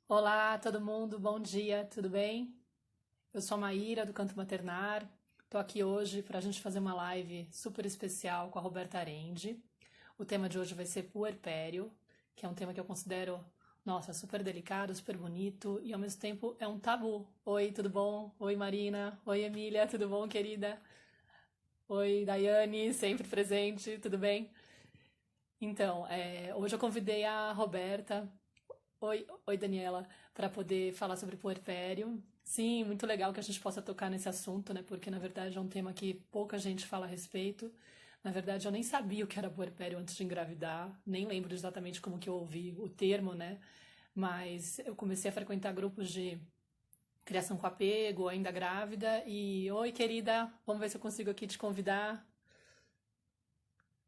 Olá, todo mundo, bom dia, tudo bem? Eu sou a Maíra, do Canto Maternar. Estou aqui hoje para a gente fazer uma live super especial com a Roberta Arendi. O tema de hoje vai ser puerpério, que é um tema que eu considero, nossa, super delicado, super bonito e ao mesmo tempo é um tabu. Oi, tudo bom? Oi, Marina. Oi, Emília, tudo bom, querida? Oi, Daiane, sempre presente, tudo bem? Então, hoje eu convidei a Roberta. Oi, Daniela, para poder falar sobre puerpério. Sim, muito legal que a gente possa tocar nesse assunto, né? Porque na verdade é um tema que pouca gente fala a respeito. Na verdade, eu nem sabia o que era puerpério antes de engravidar, nem lembro exatamente como que eu ouvi o termo, né? Mas eu comecei a frequentar grupos de criação com apego, ainda grávida, e oi, querida, vamos ver se eu consigo aqui te convidar.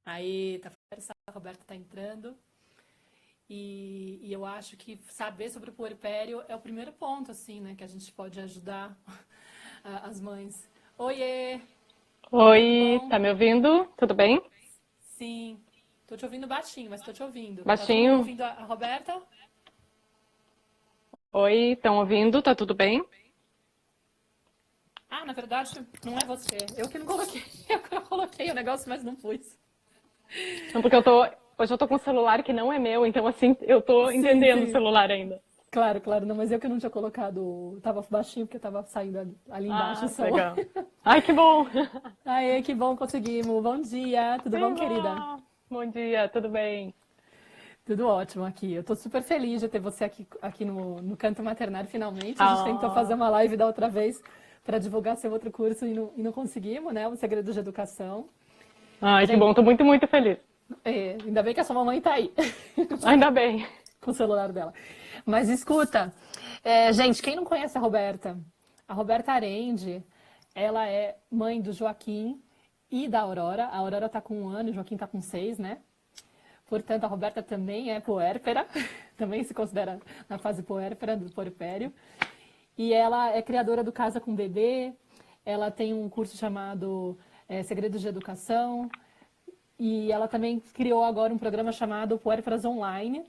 Aí, tá, a Roberta tá entrando. E eu acho que saber sobre o puerpério é o primeiro ponto, assim, né? Que a gente pode ajudar as mães. Oiê, tudo Oi, bom? tá me ouvindo? Tudo bem? Sim, tô te ouvindo baixinho, mas tô te ouvindo. Tá todo mundo Baixinho? ouvindo a Roberta? Oi, estão ouvindo? Tá tudo bem? Ah, na verdade, não é você. Eu que não coloquei. Eu que coloquei o negócio, mas não pus. Não, porque hoje eu tô com um celular que não é meu, então assim, eu tô Sim, entendendo o sim. celular ainda. Claro, claro, não, mas eu que não tinha colocado. Tava baixinho porque tava saindo ali embaixo o Ah, som. legal. Ai, que bom! Aê, que bom, conseguimos. Bom dia, tudo bom, querida? Viva! Bom dia, tudo bem? Tudo ótimo aqui. Eu tô super feliz de ter você aqui no Canto Maternário finalmente. A gente tentou fazer Ah, uma live da outra vez para divulgar seu outro curso e não conseguimos, né? O Segredo de Educação. ai, que Gente, bom, tô muito, muito feliz. ainda bem que a sua mamãe tá aí Ainda bem. com o celular dela. Mas escuta, gente, quem não conhece a Roberta Arendi, ela é mãe do Joaquim e da Aurora. A Aurora tá com 1 ano, o Joaquim tá com 6, né? Portanto, a Roberta também é puérpera, também se considera na fase puérpera do puerpério. E ela é criadora do Casa com Bebê, ela tem um curso chamado Segredos de Educação, e ela também criou agora um programa chamado Puérperas Online,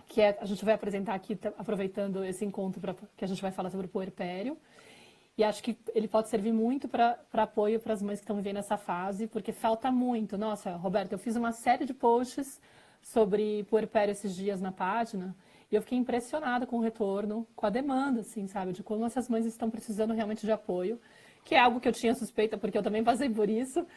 que a gente vai apresentar aqui, aproveitando esse encontro, que a gente vai falar sobre o puerpério. E acho que ele pode servir muito para apoio para as mães que estão vivendo essa fase, porque falta muito. Nossa, Roberta, eu fiz uma série de posts sobre puerpério esses dias na página e eu fiquei impressionada com o retorno, com a demanda, assim, sabe, de como essas mães estão precisando realmente de apoio, que é algo que eu tinha suspeita, porque eu também passei por isso.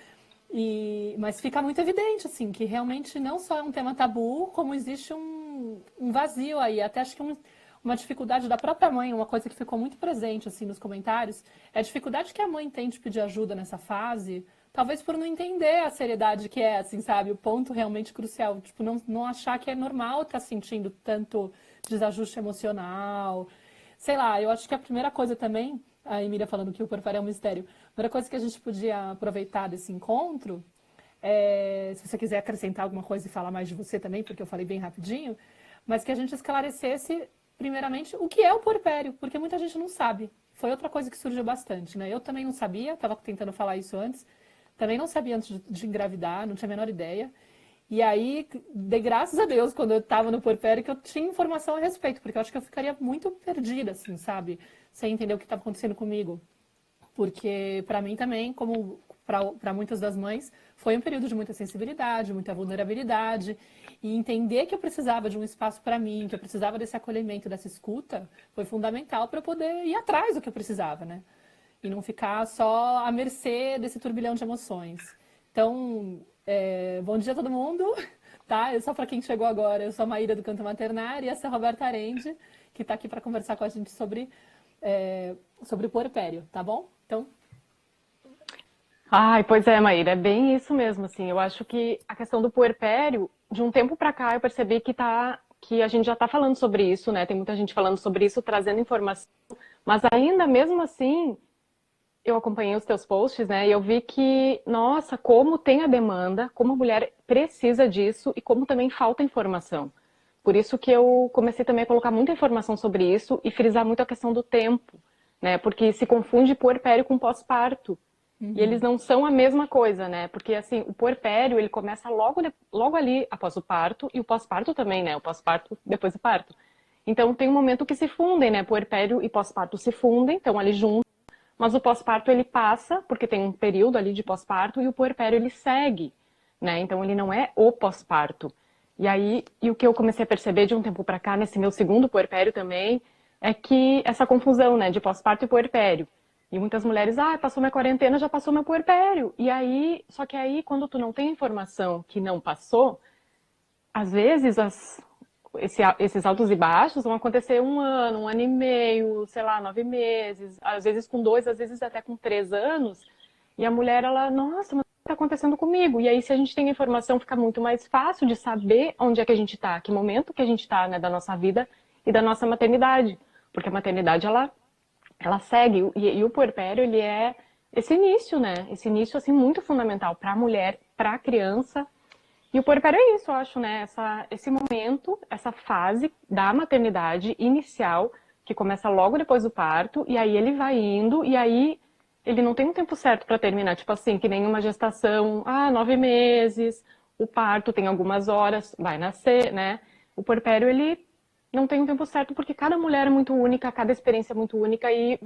Mas fica muito evidente, assim, que realmente não só é um tema tabu, como existe um vazio aí. Até acho que uma dificuldade da própria mãe, uma coisa que ficou muito presente, assim, nos comentários, é a dificuldade que a mãe tem de pedir ajuda nessa fase, talvez por não entender a seriedade que é, assim, sabe? O ponto realmente crucial. Tipo, não achar que é normal estar sentindo tanto desajuste emocional. Sei lá, eu acho que a primeira coisa também, a Emília falando que o puerpério é um mistério, a primeira coisa que a gente podia aproveitar desse encontro, se você quiser acrescentar alguma coisa e falar mais de você também, porque eu falei bem rapidinho, mas que a gente esclarecesse, primeiramente, o que é o puerpério, porque muita gente não sabe. Foi outra coisa que surgiu bastante, né? Eu também não sabia, estava tentando falar isso antes, também não sabia antes de engravidar, não tinha a menor ideia. E aí, dei graças a Deus, quando eu estava no puerpério, que eu tinha informação a respeito, porque eu acho que eu ficaria muito perdida, assim, sabe? Sem entender o que estava acontecendo comigo. Porque, para mim também, como para muitas das mães, foi um período de muita sensibilidade, muita vulnerabilidade. E entender que eu precisava de um espaço para mim, que eu precisava desse acolhimento, dessa escuta, foi fundamental para eu poder ir atrás do que eu precisava, né? E não ficar só à mercê desse turbilhão de emoções. Então, bom dia a todo mundo, tá? Só para quem chegou agora, eu sou a Maíra do Canto Maternário e essa é a Roberta Arendi, que está aqui para conversar com a gente sobre o puerpério, tá bom? Então, Ai, pois é, Maíra, é bem isso mesmo, assim. Eu acho que a questão do puerpério, de um tempo pra cá, eu percebi que a gente já tá falando sobre isso, né? Tem muita gente falando sobre isso, trazendo informação. Mas ainda mesmo assim, eu acompanhei os teus posts, né? E eu vi que, nossa, como tem a demanda, como a mulher precisa disso e como também falta informação. Por isso que eu comecei também a colocar muita informação sobre isso e frisar muito a questão do tempo, né? Porque se confunde puerpério com pós-parto. E eles não são a mesma coisa, né? Porque assim, o puerpério, ele começa logo ali após o parto e o pós-parto também, né? O pós-parto depois do parto. Então tem um momento que se fundem, né? Puerpério e pós-parto se fundem, estão ali juntos, mas o pós-parto ele passa, porque tem um período ali de pós-parto, e o puerpério ele segue, né? Então ele não é o pós-parto. E aí, e o que eu comecei a perceber de um tempo para cá, nesse meu segundo puerpério também, é que essa confusão, né, de pós-parto e puerpério. E muitas mulheres, passou minha quarentena, já passou meu puerpério. E aí, só que aí, quando tu não tem informação que não passou, às vezes esses altos e baixos vão acontecer 1 ano, 1 ano e meio, sei lá, 9 meses, às vezes com 2, às vezes até com 3 anos. E a mulher, ela, nossa, mas o que está acontecendo comigo? E aí, se a gente tem informação, fica muito mais fácil de saber onde é que a gente está, que momento que a gente está, né, da nossa vida e da nossa maternidade. Porque a maternidade, ela segue, e o puerpério, ele é esse início, né? Esse início, assim, muito fundamental para a mulher, para a criança. E o puerpério é isso, eu acho, né? Esse momento, essa fase da maternidade inicial, que começa logo depois do parto, e aí ele vai indo, e aí ele não tem um tempo certo para terminar, tipo assim, que nem uma gestação, 9 meses, o parto tem algumas horas, vai nascer, né? O puerpério, ele não tem um tempo certo, porque cada mulher é muito única, cada experiência é muito única, e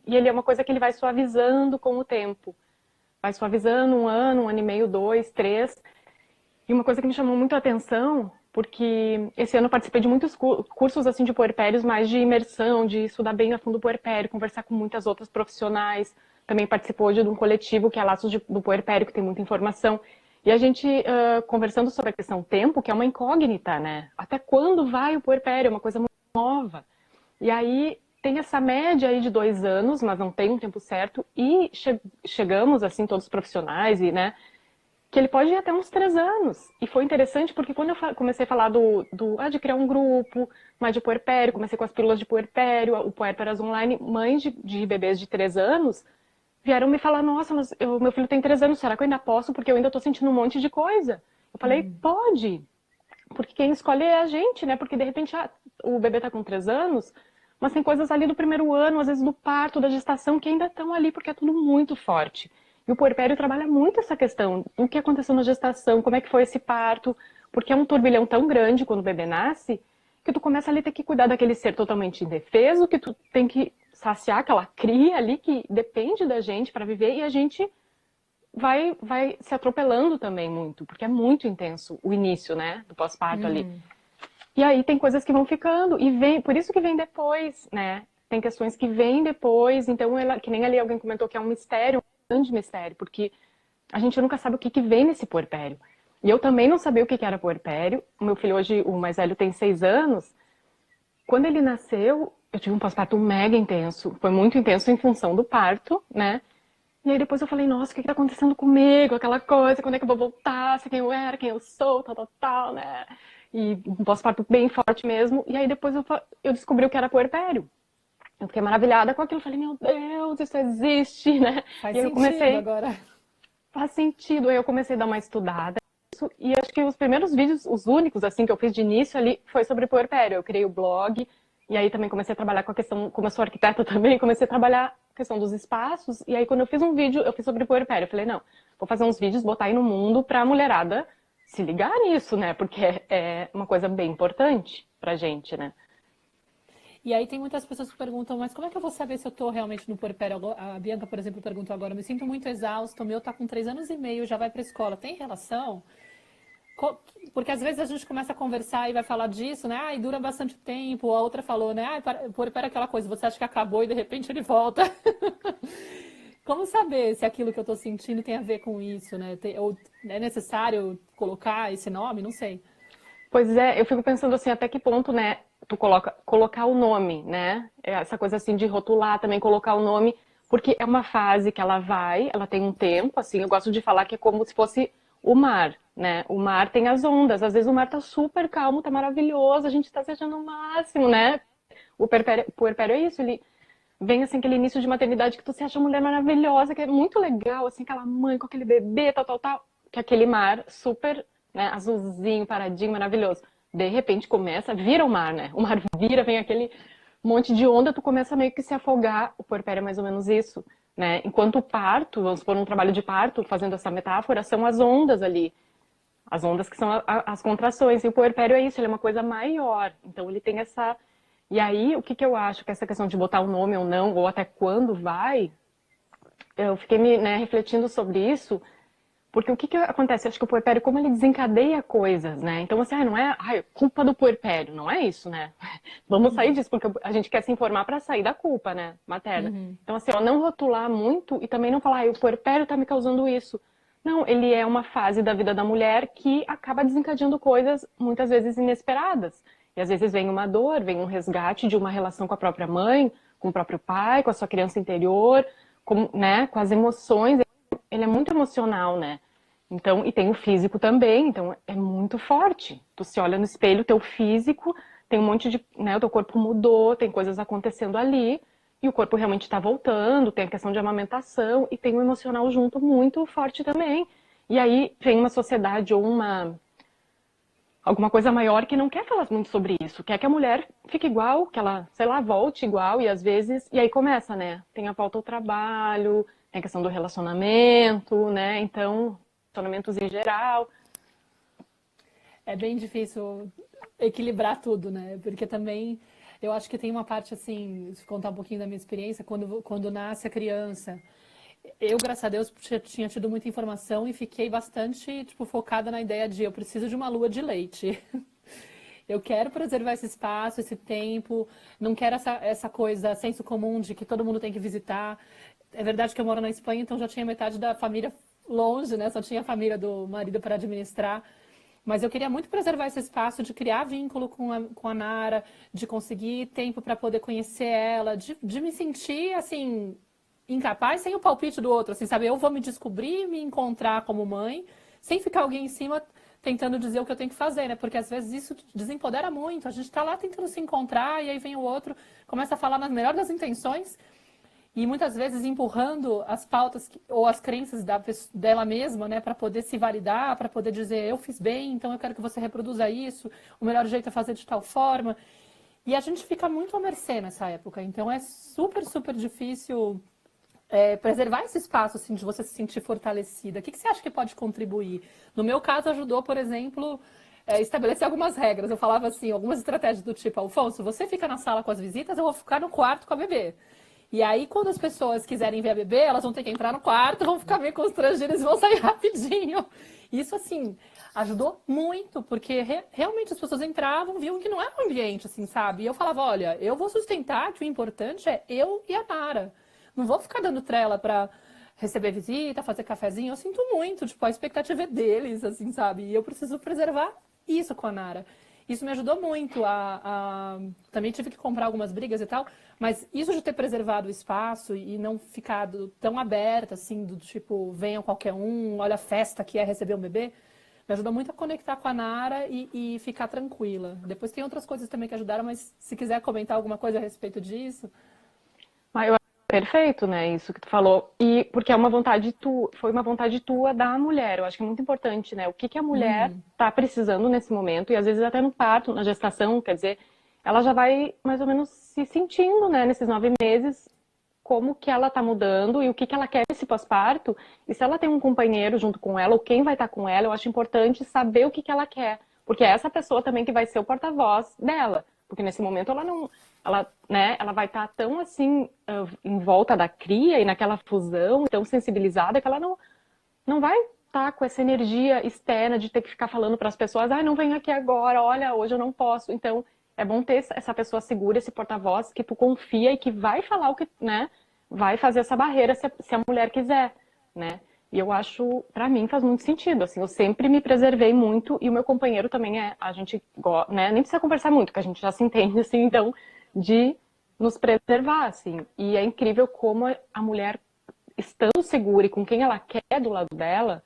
ele é uma coisa que ele vai suavizando com o tempo. Vai suavizando 1 ano, 1 ano e meio, 2, 3. E uma coisa que me chamou muito a atenção, porque esse ano eu participei de muitos cursos assim de puerpérios, mais de imersão, de estudar bem a fundo o puerpério, conversar com muitas outras profissionais. Também participou de um coletivo que é Laços do Puerpério, que tem muita informação. E a gente, conversando sobre a questão tempo, que é uma incógnita, né? Até quando vai o puerpério? É uma coisa muito nova. E aí tem essa média aí de 2 anos, mas não tem um tempo certo. E chegamos, assim, todos profissionais, e, né, que ele pode ir até uns 3 anos. E foi interessante porque quando eu comecei a falar de criar um grupo, mais de puerpério, comecei com as pílulas de puerpério, o Puérperas Online, mães de bebês de 3 anos, vieram me falar, nossa, mas meu filho tem 3 anos, será que eu ainda posso? Porque eu ainda tô sentindo um monte de coisa. Eu falei, pode, porque quem escolhe é a gente, né? Porque de repente o bebê tá com 3 anos, mas tem coisas ali do primeiro ano, às vezes do parto, da gestação, que ainda estão ali, porque é tudo muito forte. E o puerpério trabalha muito essa questão, o que aconteceu na gestação, como é que foi esse parto, porque é um turbilhão tão grande quando o bebê nasce, que tu começa ali a ter que cuidar daquele ser totalmente indefeso, que tu tem que saciar aquela cria ali que depende da gente para viver, e a gente vai se atropelando também muito, porque é muito intenso o início, né, do pós-parto ali. E aí tem coisas que vão ficando, e por isso que vem depois, né, tem questões que vêm depois, então que nem ali alguém comentou que é um mistério, um grande mistério, porque a gente nunca sabe o que vem nesse puerpério. E eu também não sabia o que era puerpério. O meu filho hoje, o mais velho, tem 6 anos. Quando ele nasceu, eu tive um pós-parto mega intenso. Foi muito intenso em função do parto, né? E aí depois eu falei, nossa, o que tá acontecendo comigo? Aquela coisa, quando é que eu vou voltar? Sei quem eu era, quem eu sou, tal, né? E um pós-parto bem forte mesmo. E aí depois eu descobri o que era puerpério. Eu fiquei maravilhada com aquilo. Falei, meu Deus, isso existe, né? Faz e aí sentido eu comecei... agora. Faz sentido. Aí eu comecei a dar uma estudada. E acho que os primeiros vídeos, os únicos, assim, que eu fiz de início ali, foi sobre puerpério. Eu criei o blog, e aí também comecei a trabalhar com a questão, como eu sou arquiteta também, comecei a trabalhar a questão dos espaços. E aí quando eu fiz um vídeo, eu fiz sobre puerpério. Eu falei, não, vou fazer uns vídeos, botar aí no mundo pra mulherada se ligar nisso, né? Porque é uma coisa bem importante pra gente, né? E aí tem muitas pessoas que perguntam, mas como é que eu vou saber se eu estou realmente no puerpério? A Bianca, por exemplo, perguntou agora, me sinto muito exausto, o meu tá com 3 anos e meio, já vai para a escola. Tem relação? Porque às vezes a gente começa a conversar e vai falar disso, né? E dura bastante tempo. A outra falou, né? Puerpério é aquela coisa, você acha que acabou e de repente ele volta. Como saber se aquilo que eu estou sentindo tem a ver com isso, né? Ou é necessário colocar esse nome? Não sei. Pois é, eu fico pensando assim, até que ponto, né, tu colocar o nome, né? Essa coisa assim de rotular também, colocar o nome, porque é uma fase que ela tem um tempo, assim, eu gosto de falar que é como se fosse o mar, né? O mar tem as ondas, às vezes o mar tá super calmo, tá maravilhoso, a gente tá se achando o máximo, né? O puerpério é isso, ele vem assim, aquele início de maternidade que tu se acha uma mulher maravilhosa, que é muito legal, assim, aquela mãe com aquele bebê, tal, que é aquele mar super, né, azulzinho, paradinho, maravilhoso. De repente vira o mar, né? O mar vira, vem aquele monte de onda, tu começa meio que se afogar. O puerpério é mais ou menos isso, né? Enquanto o parto, vamos supor um trabalho de parto, fazendo essa metáfora, são as ondas ali. As ondas que são as contrações. E o puerpério é isso, ele é uma coisa maior. Então ele tem E aí, o que que eu acho que essa questão de botar o nome ou não, ou até quando vai, eu fiquei me refletindo sobre isso, porque o que que acontece? Acho que o puerpério, como ele desencadeia coisas, né? Então, assim, não é culpa do puerpério, não é isso, né? Vamos sair disso, porque a gente quer se informar para sair da culpa, né, materna. Uhum. Então, assim, ó, não rotular muito e também não falar, o puerpério tá me causando isso. Não, ele é uma fase da vida da mulher que acaba desencadeando coisas muitas vezes inesperadas. E às vezes vem uma dor, vem um resgate de uma relação com a própria mãe, com o próprio pai, com a sua criança interior, com, né, com as emoções. Ele é muito emocional, né? Então, e tem o físico também, então é muito forte. Tu se olha no espelho, teu físico, tem um monte de, né, o teu corpo mudou, tem coisas acontecendo ali, e o corpo realmente está voltando, tem a questão de amamentação, e tem o emocional junto muito forte também. E aí vem uma sociedade ou alguma coisa maior que não quer falar muito sobre isso, quer que a mulher fique igual, que ela, sei lá, volte igual, e às vezes, e aí começa, né? Tem a volta ao trabalho, tem a questão do relacionamento, né? Então, relacionamentos em geral. É bem difícil equilibrar tudo, né? Porque também eu acho que tem uma parte assim, se contar um pouquinho da minha experiência, quando nasce a criança. Eu, graças a Deus, tinha tido muita informação e fiquei bastante, tipo, focada na ideia de eu preciso de uma lua de leite. Eu quero preservar esse espaço, esse tempo, não quero essa coisa, senso comum de que todo mundo tem que visitar. É verdade que eu moro na Espanha, então já tinha metade da família longe, né? Só tinha a família do marido para administrar. Mas eu queria muito preservar esse espaço de criar vínculo com a Nara, de conseguir tempo para poder conhecer ela, de me sentir, assim, incapaz sem o palpite do outro, assim, sabe? Eu vou me descobrir, me encontrar como mãe, sem ficar alguém em cima tentando dizer o que eu tenho que fazer, né? Porque às vezes isso desempodera muito. A gente tá lá tentando se encontrar e aí vem o outro, começa a falar nas melhores das intenções e muitas vezes empurrando as pautas ou as crenças dela mesma, né, para poder se validar, para poder dizer eu fiz bem, então eu quero que você reproduza isso, o melhor jeito é fazer de tal forma. E a gente fica muito à mercê nessa época, então é super, super difícil preservar esse espaço assim, de você se sentir fortalecida. O que você acha que pode contribuir? No meu caso, ajudou, por exemplo, estabelecer algumas regras. Eu falava assim, algumas estratégias do tipo, Alfonso, você fica na sala com as visitas, eu vou ficar no quarto com a bebê. E aí, quando as pessoas quiserem ver a bebê, elas vão ter que entrar no quarto, vão ficar meio constrangidas e vão sair rapidinho. Isso, assim, ajudou muito, porque realmente as pessoas entravam, viam que não era um ambiente, assim, sabe? E eu falava, olha, eu vou sustentar que o importante é eu e a Nara. Não vou ficar dando trela pra receber visita, fazer cafezinho. Eu sinto muito, tipo, a expectativa é deles, assim, sabe? E eu preciso preservar isso com a Nara. Isso me ajudou muito Também tive que comprar algumas brigas e tal, mas isso de ter preservado o espaço e não ficado tão aberta, assim, do tipo, venha qualquer um, olha a festa que é receber um bebê, me ajudou muito a conectar com a Nara e ficar tranquila. Depois tem outras coisas também que ajudaram, mas se quiser comentar alguma coisa a respeito disso... Mas eu acho perfeito, né, isso que tu falou. E porque é uma vontade foi uma vontade tua da mulher. Eu acho que é muito importante, né? O que que a mulher Uhum. tá precisando nesse momento e às vezes até no parto, na gestação, quer dizer, ela já vai mais ou menos se sentindo, né, nesses 9 meses, como que ela tá mudando e o que que ela quer nesse pós-parto. E se ela tem um companheiro junto com ela ou quem vai estar com ela, eu acho importante saber o que que ela quer, porque é essa pessoa também que vai ser o porta-voz dela, porque nesse momento ela não, ela, né, ela vai estar tão assim em volta da cria e naquela fusão, tão sensibilizada que ela não vai estar com essa energia externa de ter que ficar falando para as pessoas, não vem aqui agora, olha, hoje eu não posso. Então, é bom ter essa pessoa segura, esse porta-voz que tu confia e que vai falar o que, né, vai fazer essa barreira se a mulher quiser, né? E eu acho, para mim, faz muito sentido, assim, eu sempre me preservei muito e o meu companheiro também a gente, né, nem precisa conversar muito, que a gente já se entende, assim, então, de nos preservar, assim. E é incrível como a mulher, estando segura e com quem ela quer do lado dela,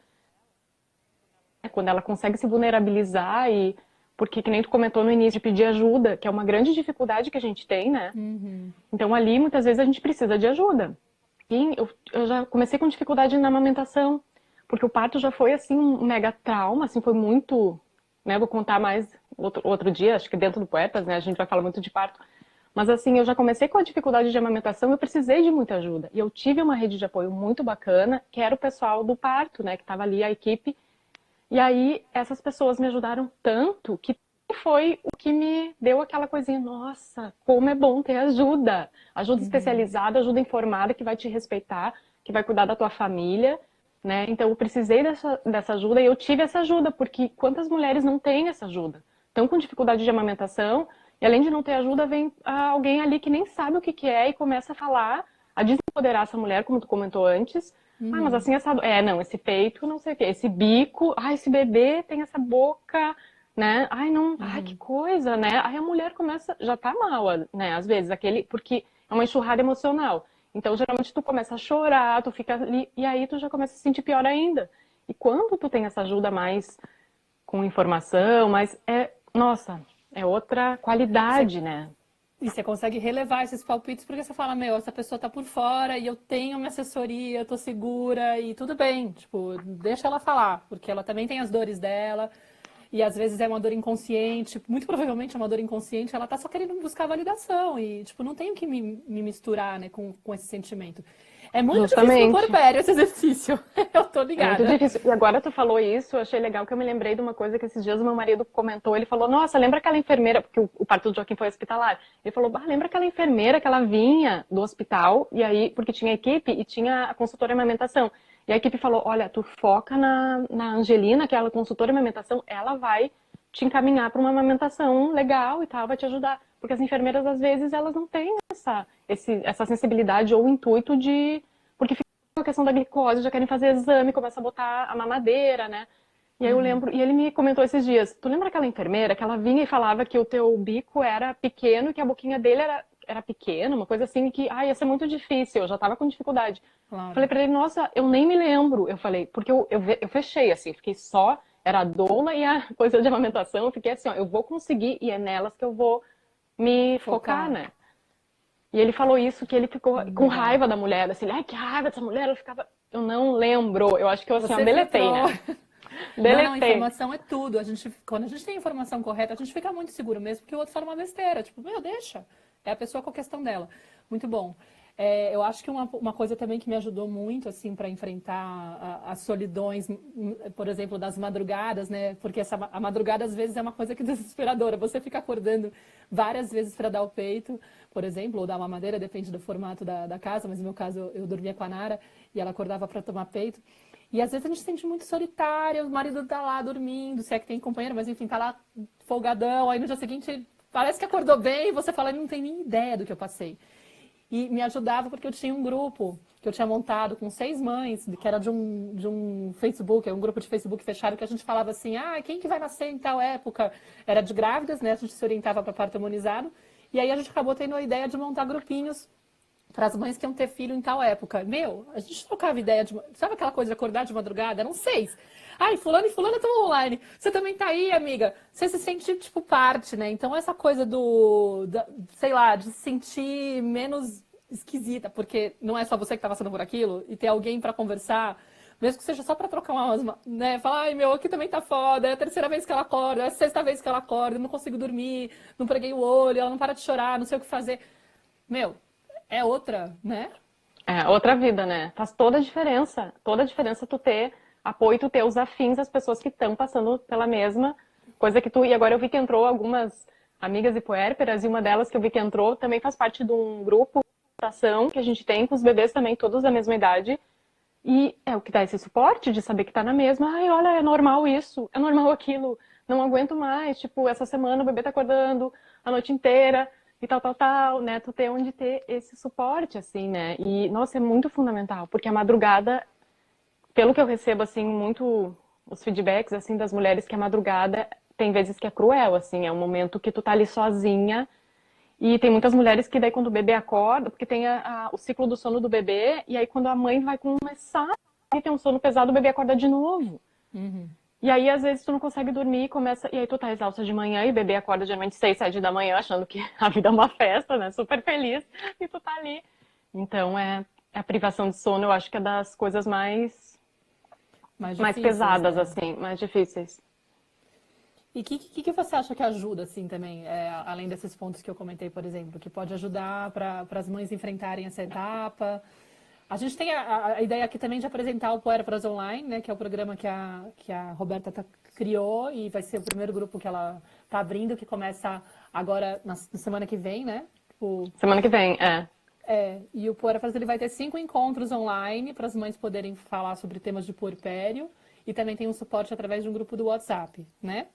quando ela consegue se vulnerabilizar e porque que nem tu comentou no início de pedir ajuda, que é uma grande dificuldade que a gente tem, né? Uhum. Então ali muitas vezes a gente precisa de ajuda. E eu já comecei com dificuldade na amamentação, porque o parto já foi assim um mega trauma, assim foi muito, né? Vou contar mais outro dia, acho que dentro do Puertas, né? A gente vai falar muito de parto. Mas assim, eu já comecei com a dificuldade de amamentação, eu precisei de muita ajuda. E eu tive uma rede de apoio muito bacana, que era o pessoal do parto, né? Que estava ali, a equipe. E aí, essas pessoas me ajudaram tanto que foi o que me deu aquela coisinha, nossa, como é bom ter ajuda. Ajuda especializada, ajuda informada, que vai te respeitar, que vai cuidar da tua família, né? Então eu precisei dessa ajuda e eu tive essa ajuda, porque quantas mulheres não têm essa ajuda? Estão com dificuldade de amamentação, e além de não ter ajuda, vem alguém ali que nem sabe o que que é e começa a falar, a desempoderar essa mulher, como tu comentou antes. Ah, mas assim, essa... não, esse peito, não sei o quê, esse bico, esse bebê tem essa boca, né? Ai, não, que coisa, né? Aí a mulher começa, já tá mal, né? Às vezes, porque é uma enxurrada emocional. Então, geralmente, tu começa a chorar, tu fica ali, e aí tu já começa a se sentir pior ainda. E quando tu tem essa ajuda mais com informação, nossa, é outra qualidade, né? E você consegue relevar esses palpites porque você fala, meu, essa pessoa tá por fora e eu tenho minha assessoria, eu tô segura e tudo bem. Tipo, deixa ela falar, porque ela também tem as dores dela e às vezes é uma dor inconsciente, muito provavelmente é uma dor inconsciente, ela tá só querendo buscar validação e, tipo, não tenho que me misturar, né, com esse sentimento. É muito difícil no Justamente. puerpério esse exercício, eu tô É muito ligada. difícil. E agora tu falou isso, eu achei legal que eu me lembrei de uma coisa que esses dias o meu marido comentou. Ele falou, nossa, lembra aquela enfermeira, porque o parto do Joaquim foi hospitalar. Ele falou, lembra aquela enfermeira que ela vinha do hospital, e aí, porque tinha equipe e tinha a consultora de amamentação. E a equipe falou, olha, tu foca na Angelina, que é a consultora de amamentação, ela vai te encaminhar para uma amamentação legal e tal, vai te ajudar. Porque as enfermeiras, às vezes, elas não têm essa sensibilidade ou intuito de... Porque a questão da glicose, já querem fazer exame, começa a botar a mamadeira, né? E aí eu lembro, e ele me comentou esses dias, tu lembra aquela enfermeira que ela vinha e falava que o teu bico era pequeno e que a boquinha dele era pequena, uma coisa assim, que ia ser muito difícil, eu já tava com dificuldade. Claro. Falei pra ele, nossa, eu nem me lembro. Eu falei, porque eu fechei assim, fiquei só, era a doula e a coisa de amamentação, eu fiquei assim, ó, eu vou conseguir e é nelas que eu vou me focar, né? E ele falou isso, que ele ficou com raiva da mulher, assim, que raiva dessa mulher, eu não lembro, eu acho que eu assim, Você deletei, filtrou. né? Não, Deletei. informação é tudo. Quando a gente tem informação correta, a gente fica muito seguro mesmo, porque o outro fala uma besteira. Tipo, meu, deixa. É a pessoa com a questão dela. Muito bom. Eu acho que uma coisa também que me ajudou muito, assim, para enfrentar as solidões, por exemplo, das madrugadas, né? Porque a madrugada, às vezes, é uma coisa que é desesperadora. Você fica acordando várias vezes para dar o peito, por exemplo, ou dar uma madeira, depende do formato da casa, mas no meu caso, eu dormia com a Nara e ela acordava para tomar peito. E às vezes a gente se sente muito solitária, o marido tá lá dormindo, se é que tem companheiro, mas enfim, tá lá folgadão, aí no dia seguinte parece que acordou bem e você fala, ele não tem nem ideia do que eu passei. E me ajudava porque eu tinha um grupo que eu tinha montado com 6 mães, que era de um Facebook, um grupo de Facebook fechado, que a gente falava assim, quem que vai nascer em tal época? Era de grávidas, né? A gente se orientava para parto harmonizado. E aí a gente acabou tendo a ideia de montar grupinhos para as mães que iam ter filho em tal época. Meu, a gente trocava ideia de... Sabe aquela coisa de acordar de madrugada? Eram 6. Fulano e fulano estão online. Você também tá aí, amiga. Você se sente, tipo, parte, né? Então, essa coisa sei lá, de se sentir menos esquisita, porque não é só você que tá passando por aquilo, e ter alguém para conversar, mesmo que seja só para trocar uma, né? Falar, meu, aqui também tá foda, é a terceira vez que ela acorda, é a sexta vez que ela acorda, eu não consigo dormir, não preguei o olho, ela não para de chorar, não sei o que fazer. Meu, é outra, né? É, outra vida, né? Faz toda a diferença tu ter apoio, tu ter os afins, as pessoas que estão passando pela mesma coisa que tu. E agora eu vi que entrou algumas amigas e puérperas, e uma delas que eu vi que entrou também faz parte de um grupo de ação que a gente tem com os bebês também, todos da mesma idade. E é o que dá esse suporte de saber que tá na mesma. Olha, é normal isso, é normal aquilo, não aguento mais. Tipo, essa semana o bebê tá acordando a noite inteira e tal, né? Tu ter onde ter esse suporte, assim, né? E, nossa, é muito fundamental, porque a madrugada, pelo que eu recebo, assim, muito os feedbacks, assim, das mulheres, que a madrugada tem vezes que é cruel, assim, é um momento que tu tá ali sozinha. E tem muitas mulheres que daí quando o bebê acorda, porque tem o ciclo do sono do bebê, e aí quando a mãe vai começar a ter um sono pesado, o bebê acorda de novo. E aí, às vezes, tu não consegue dormir, e aí tu tá exausta de manhã, e o bebê acorda geralmente 6, 7 da manhã, achando que a vida é uma festa, né? Super feliz, e tu tá ali. Então, a privação de sono, eu acho que é das coisas Mais mais difíceis, pesadas, né? assim, mais difíceis. E o que você acha que ajuda, assim, também, além desses pontos que eu comentei, por exemplo, que pode ajudar para as mães enfrentarem essa etapa? A gente tem a ideia aqui também de apresentar o Puérperas Online, né, que é o programa que a Roberta está criou e vai ser o primeiro grupo que ela tá abrindo, que começa agora na semana que vem, né? Semana que vem, é. E o Puerpérios, ele vai ter 5 encontros online para as mães poderem falar sobre temas de puerpério e também tem um suporte através de um grupo do WhatsApp, né?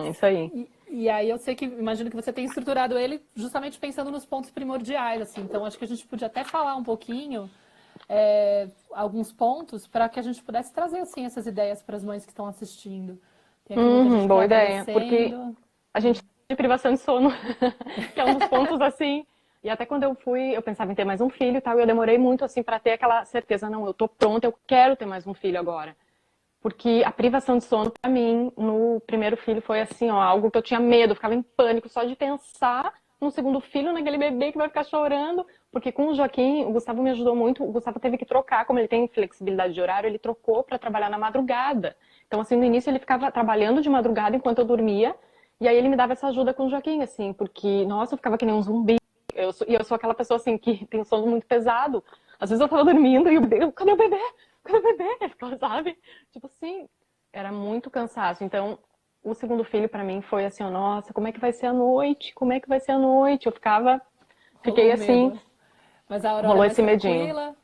Isso aí. E aí eu sei que, imagino que você tem estruturado ele justamente pensando nos pontos primordiais, assim. Então acho que a gente podia até falar um pouquinho, alguns pontos para que a gente pudesse trazer, assim, essas ideias para as mães que estão assistindo. Tem aqui muita gente Boa ideia, porque agradecendo. a gente tem de privação de sono, que é um dos pontos assim. E até quando eu fui, eu pensava em ter mais um filho e tal, e eu demorei muito assim para ter aquela certeza, não, eu tô pronta, eu quero ter mais um filho agora. Porque a privação de sono para mim no primeiro filho foi assim, ó, algo que eu tinha medo, eu ficava em pânico só de pensar no segundo filho, naquele bebê que vai ficar chorando, porque com o Joaquim, o Gustavo me ajudou muito, o Gustavo teve que trocar, como ele tem flexibilidade de horário, ele trocou para trabalhar na madrugada. Então assim, no início ele ficava trabalhando de madrugada enquanto eu dormia, e aí ele me dava essa ajuda com o Joaquim, assim, porque, nossa, eu ficava que nem um zumbi. E eu sou aquela pessoa, assim, que tem um sono muito pesado. Às vezes eu tava dormindo e o bebê, cadê o bebê? Cadê o bebê? Eu ficava, sabe? Tipo assim, era muito cansaço. Então, o segundo filho pra mim foi assim, ó, nossa, como é que vai ser a noite? Como é que vai ser a noite? Eu fiquei Rolou assim, medo. Mas a Aurora é rolou mais esse medinho. tranquila.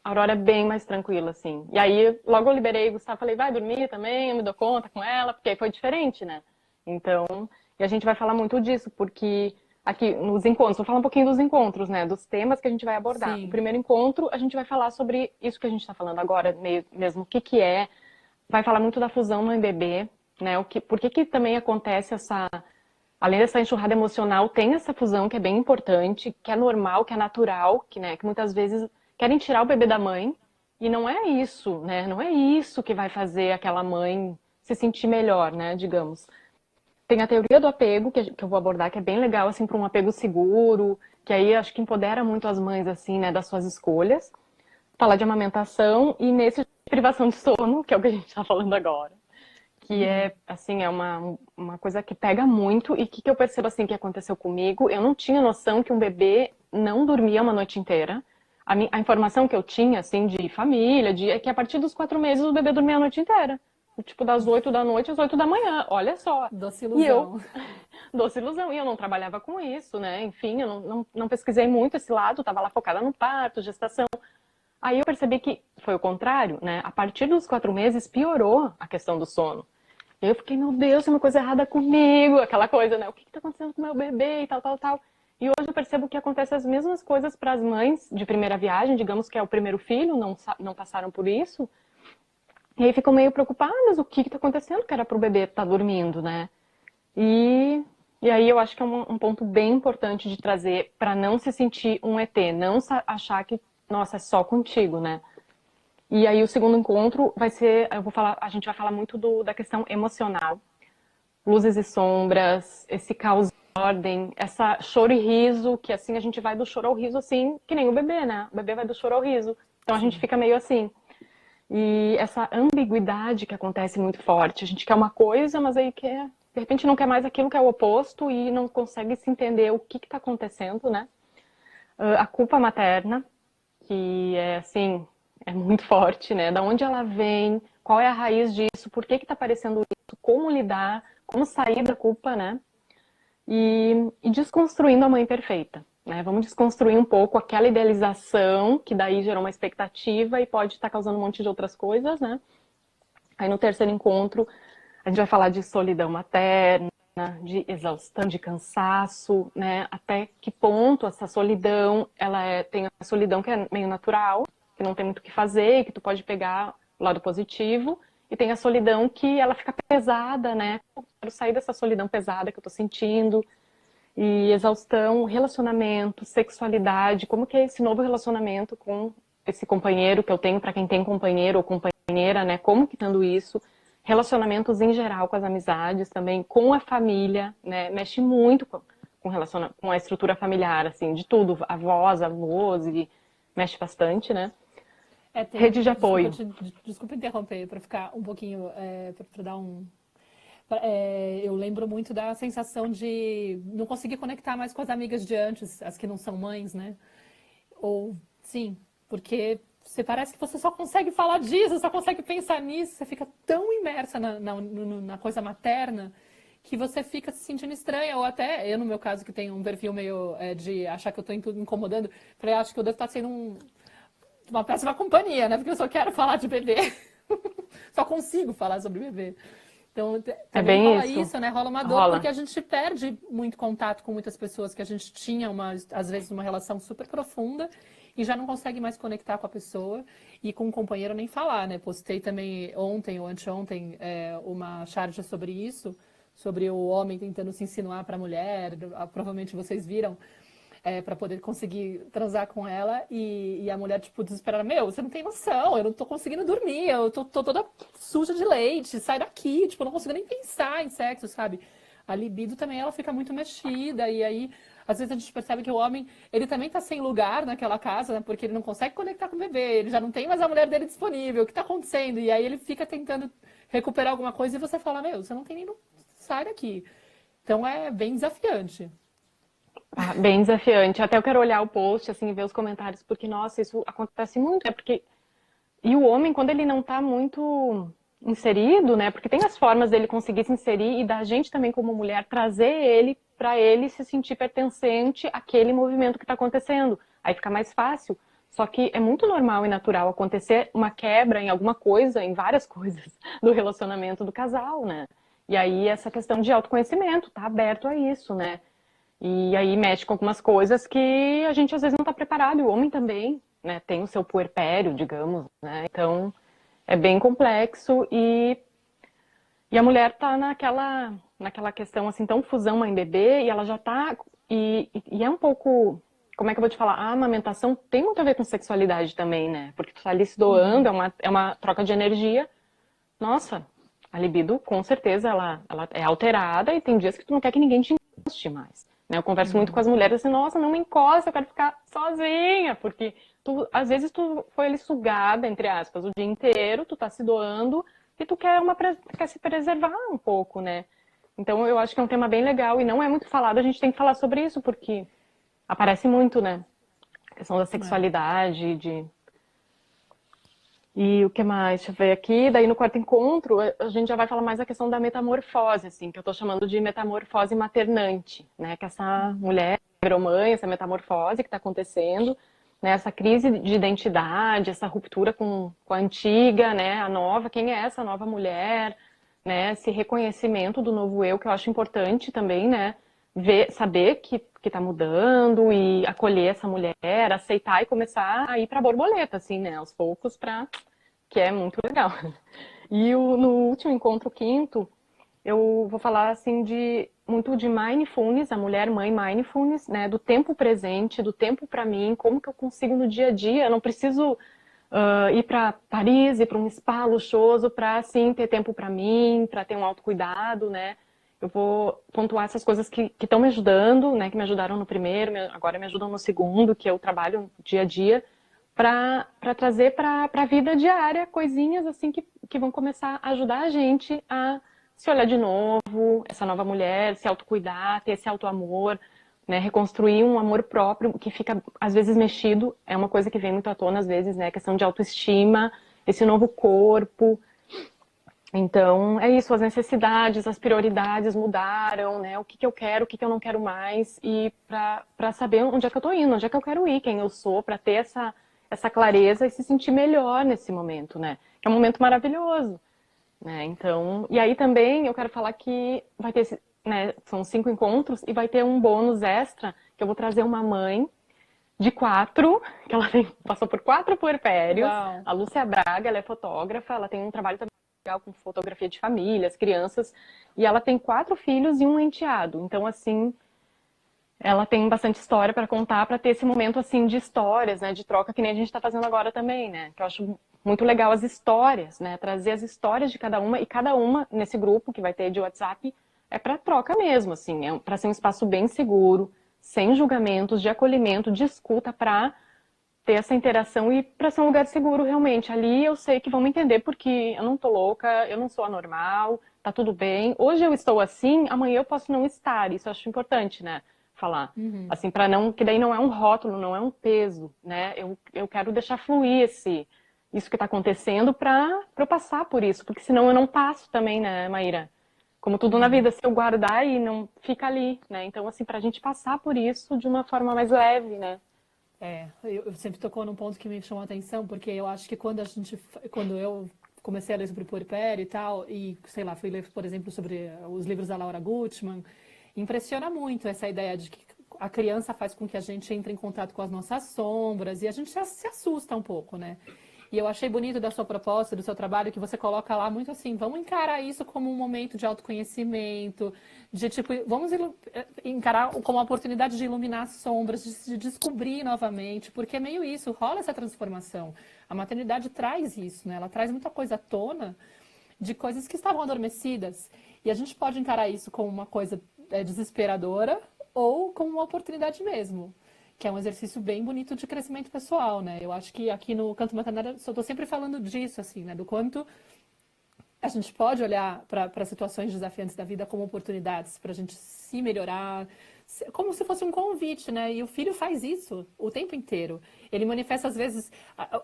A Aurora é bem mais tranquila, assim. E aí, logo eu liberei o Gustavo, falei, vai dormir também, eu me dou conta com ela, porque aí foi diferente, né? Então, e a gente vai falar muito disso, porque aqui nos encontros, vou falar um pouquinho dos encontros, né? Dos temas que a gente vai abordar. O Sim. primeiro encontro, a gente vai falar sobre isso que a gente está falando agora, mesmo, o que que é. Vai falar muito da fusão mãe bebê, né? Por que que também acontece essa. Além dessa enxurrada emocional, tem essa fusão que é bem importante, que é normal, que é natural, que, né, que muitas vezes querem tirar o bebê da mãe, e não é isso, né? Não é isso que vai fazer aquela mãe se sentir melhor, né, digamos. Tem a teoria do apego, que eu vou abordar, que é bem legal, assim, para um apego seguro, que aí acho que empodera muito as mães, assim, né, das suas escolhas. Falar de amamentação e nesse de privação de sono, que é o que a gente está falando agora. Que é, assim, é uma coisa que pega muito e que eu percebo, assim, que aconteceu comigo. Eu não tinha noção que um bebê não dormia uma noite inteira. A informação que eu tinha, assim, de família, é que a partir dos 4 meses o bebê dormia a noite inteira. Tipo, das 8 da noite às 8 da manhã, olha só. Doce E eu, ilusão. doce ilusão, e eu não trabalhava com isso, né? Enfim, eu não pesquisei muito esse lado, estava lá focada no parto, gestação. Aí eu percebi que foi o contrário, né? A partir dos 4 meses piorou a questão do sono. E eu fiquei, meu Deus, tem uma coisa errada comigo, aquela coisa, né? O que está acontecendo com o meu bebê e tal, tal, tal. E hoje eu percebo que acontecem as mesmas coisas para as mães de primeira viagem, digamos que é o primeiro filho, não passaram por isso. E aí ficam meio preocupadas, o que está acontecendo, que era para o bebê estar dormindo, né? E aí eu acho que é um ponto bem importante de trazer para não se sentir um ET, não achar que, nossa, é só contigo, né? E aí o segundo encontro vai ser, a gente vai falar muito da questão emocional, luzes e sombras, esse caos e ordem, essa choro e riso, que assim a gente vai do choro ao riso assim, que nem o bebê, né? O bebê vai do choro ao riso. Então a gente fica meio assim. E essa ambiguidade que acontece muito forte. A gente quer uma coisa, mas aí quer, de repente não quer mais aquilo que é o oposto e não consegue se entender o que está acontecendo, né? A culpa materna, que é assim, é muito forte, né? Da onde ela vem, qual é a raiz disso, por que está aparecendo isso, como lidar, como sair da culpa, né? E desconstruindo a mãe perfeita, né? Vamos desconstruir um pouco aquela idealização que daí gerou uma expectativa e pode estar causando um monte de outras coisas, né? Aí no terceiro encontro a gente vai falar de solidão materna, de exaustão, de cansaço, né? Até que ponto essa solidão, tem a solidão que é meio natural, que não tem muito o que fazer, e que tu pode pegar o lado positivo, e tem a solidão que ela fica pesada, né? Eu quero sair dessa solidão pesada que eu tô sentindo, e exaustão, relacionamento, sexualidade, como que é esse novo relacionamento com esse companheiro que eu tenho, para quem tem companheiro ou companheira, né? Como que tendo isso, relacionamentos em geral com as amizades também, com a família, né? Mexe muito com a estrutura familiar, assim, de tudo, avós, avós, e mexe bastante, né? Rede de apoio. Desculpa interromper, para ficar um pouquinho, para dar um. Eu lembro muito da sensação de não conseguir conectar mais com as amigas de antes, as que não são mães, né? Ou, sim, porque você parece que você só consegue falar disso, só consegue pensar nisso, você fica tão imersa na coisa materna que você fica se sentindo estranha, ou até, eu no meu caso, que tenho um perfil meio de achar que eu estou incomodando, falei, acho que eu devo estar sendo uma péssima companhia, né? Porque eu só quero falar de bebê, só consigo falar sobre bebê. Então, É também bem rola isso. isso, né? Rola uma dor, Rola. porque a gente perde muito contato com muitas pessoas que a gente tinha, às vezes, uma relação super profunda e já não consegue mais conectar com a pessoa e com o companheiro nem falar, né? Postei também ontem ou anteontem uma charge sobre isso, sobre o homem tentando se insinuar para a mulher, provavelmente vocês viram, para poder conseguir transar com ela e a mulher, tipo, desesperada, meu, você não tem noção, eu não tô conseguindo dormir, eu tô toda suja de leite, sai daqui, tipo, eu não consigo nem pensar em sexo, sabe? A libido também, ela fica muito mexida e aí, às vezes a gente percebe que o homem, ele também tá sem lugar naquela casa, né, porque ele não consegue conectar com o bebê, ele já não tem mais a mulher dele disponível, o que tá acontecendo? E aí ele fica tentando recuperar alguma coisa e você fala, meu, você não tem nem... sai daqui. Então é bem desafiante. Ah, bem desafiante. Até eu quero olhar o post, assim, e ver os comentários, porque, nossa, isso acontece muito, porque... E o homem, quando ele não tá muito inserido, né, porque tem as formas dele conseguir se inserir e da gente também, como mulher, trazer ele para ele se sentir pertencente àquele movimento que tá acontecendo. Aí fica mais fácil. Só que é muito normal e natural acontecer uma quebra em alguma coisa, em várias coisas do relacionamento do casal, né? E aí essa questão de autoconhecimento, tá aberto a isso, né? E aí mexe com algumas coisas que a gente às vezes não está preparado. E o homem também, né? Tem o seu puerpério, digamos, né? Então é bem complexo e a mulher tá naquela questão assim, tão fusão mãe-bebê e ela já tá... E é um pouco... Como é que eu vou te falar? A amamentação tem muito a ver com sexualidade também, né? Porque tu tá ali se doando, é uma troca de energia. Nossa, a libido, com certeza, ela é alterada e tem dias que tu não quer que ninguém te encoste mais. Né? Eu converso muito com as mulheres assim, nossa, não me encosta, eu quero ficar sozinha, porque às vezes tu foi ali sugada, entre aspas, o dia inteiro, tu tá se doando e tu quer se preservar um pouco, né? Então eu acho que é um tema bem legal e não é muito falado, a gente tem que falar sobre isso, porque aparece muito, né? A questão da É. sexualidade, E o que mais? Deixa eu ver aqui. Daí no quarto encontro, a gente já vai falar mais da questão da metamorfose, assim, que eu tô chamando de metamorfose maternante, né? Que essa mulher virou mãe, essa metamorfose que está acontecendo, né? Essa crise de identidade, essa ruptura com a antiga, né? A nova, quem é essa nova mulher, né? Esse reconhecimento do novo eu, que eu acho importante também, né? Saber que tá mudando e acolher essa mulher, aceitar e começar a ir pra borboleta, assim, né? Aos poucos, que é muito legal. E no último encontro, quinto, eu vou falar, assim, muito de mindfulness, a mulher mãe mindfulness, né? Do tempo presente, do tempo pra mim, como que eu consigo no dia a dia, eu não preciso ir para Paris, ir para um spa luxuoso para, assim, ter tempo para mim, para ter um autocuidado, né? Eu vou pontuar essas coisas que estão me ajudando, né? Que me ajudaram no primeiro, agora me ajudam no segundo, que eu trabalho dia a dia, para trazer para a vida diária coisinhas assim que vão começar a ajudar a gente a se olhar de novo, essa nova mulher, se autocuidar, ter esse autoamor, né, reconstruir um amor próprio que fica, às vezes, mexido, é uma coisa que vem muito à tona, às vezes, né, questão de autoestima, esse novo corpo. Então, é isso, as necessidades, as prioridades mudaram, né, o que que eu quero, o que que eu não quero mais, e para saber onde é que eu tô indo, onde é que eu quero ir, quem eu sou, para ter essa clareza e se sentir melhor nesse momento, né, que é um momento maravilhoso, né, então, e aí também eu quero falar que vai ter né, são 5 encontros e vai ter um bônus extra que eu vou trazer uma mãe de 4, que ela passou por 4 puerpérios. Uau. A Lúcia Braga, ela é fotógrafa, ela tem um trabalho também legal com fotografia de famílias, crianças, e ela tem 4 filhos e um enteado. Então, assim, ela tem bastante história para contar, para ter esse momento, assim, de histórias, né, de troca, que nem a gente está fazendo agora também, né, que eu acho muito legal as histórias, né, trazer as histórias de cada uma, e cada uma, nesse grupo que vai ter de WhatsApp, é para troca mesmo, assim, é para ser um espaço bem seguro, sem julgamentos, de acolhimento, de escuta, para ter essa interação e para ser um lugar seguro realmente. Ali eu sei que vão me entender porque eu não tô louca, eu não sou anormal, tá tudo bem. Hoje eu estou assim, amanhã eu posso não estar, isso eu acho importante, né? falar. Uhum. Assim, para não, que daí não é um rótulo, não é um peso, né? Eu quero deixar fluir isso que está acontecendo para eu passar por isso, porque senão eu não passo também, né, Maíra? Como tudo na Uhum. vida, se eu guardar e não fica ali, né? Então, assim, pra gente passar por isso de uma forma mais leve, né? Eu sempre tocou num ponto que me chamou a atenção, porque eu acho que quando eu comecei a ler sobre puerpério e tal, e sei lá, fui ler, por exemplo, sobre os livros da Laura Gutman, impressiona muito essa ideia de que a criança faz com que a gente entre em contato com as nossas sombras e a gente se assusta um pouco, né? E eu achei bonito da sua proposta, do seu trabalho, que você coloca lá muito assim, vamos encarar isso como um momento de autoconhecimento, de tipo, encarar como uma oportunidade de iluminar as sombras, de se descobrir novamente, porque é meio isso, rola essa transformação. A maternidade traz isso, né? Ela traz muita coisa à tona de coisas que estavam adormecidas. E a gente pode encarar isso como uma coisa desesperadora ou como uma oportunidade mesmo, que é um exercício bem bonito de crescimento pessoal, né? Eu acho que aqui no Canto Maternidade eu estou sempre falando disso, assim, né? Do quanto a gente pode olhar para situações desafiantes da vida como oportunidades para a gente se melhorar, como se fosse um convite, né? E o filho faz isso o tempo inteiro. Ele manifesta às vezes,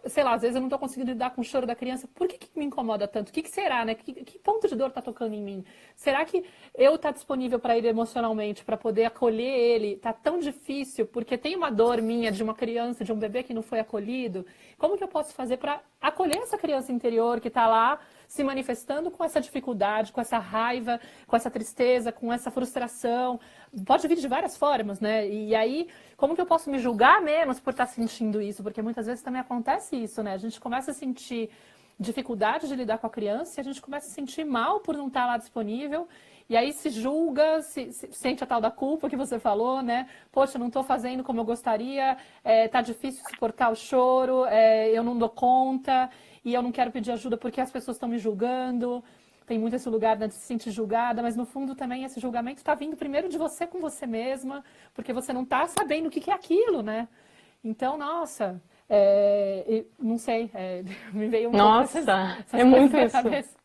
sei lá, às vezes eu não estou conseguindo lidar com o choro da criança. Por que me incomoda tanto? O que será, né? Que ponto de dor está tocando em mim? Será que eu estar disponível para ele emocionalmente, para poder acolher ele, tá tão difícil porque tem uma dor minha de uma criança, de um bebê que não foi acolhido? Como que eu posso fazer para acolher essa criança interior que está lá se manifestando com essa dificuldade, com essa raiva, com essa tristeza, com essa frustração? Pode vir de várias formas, né? E aí, como que eu posso me julgar menos por estar sentindo isso? Porque muitas vezes também acontece isso, né? A gente começa a sentir dificuldade de lidar com a criança e a gente começa a sentir mal por não estar lá disponível. E aí se julga, sente a tal da culpa que você falou, né? Poxa, não estou fazendo como eu gostaria, tá difícil suportar o choro, eu não dou conta e eu não quero pedir ajuda porque as pessoas estão me julgando. Tem muito esse lugar, né, de se sentir julgada, mas no fundo também esse julgamento está vindo primeiro de você com você mesma, porque você não está sabendo o que é aquilo, né? Então, nossa, não sei, me veio um pouco Nossa, é essas coisas muito na isso. cabeça.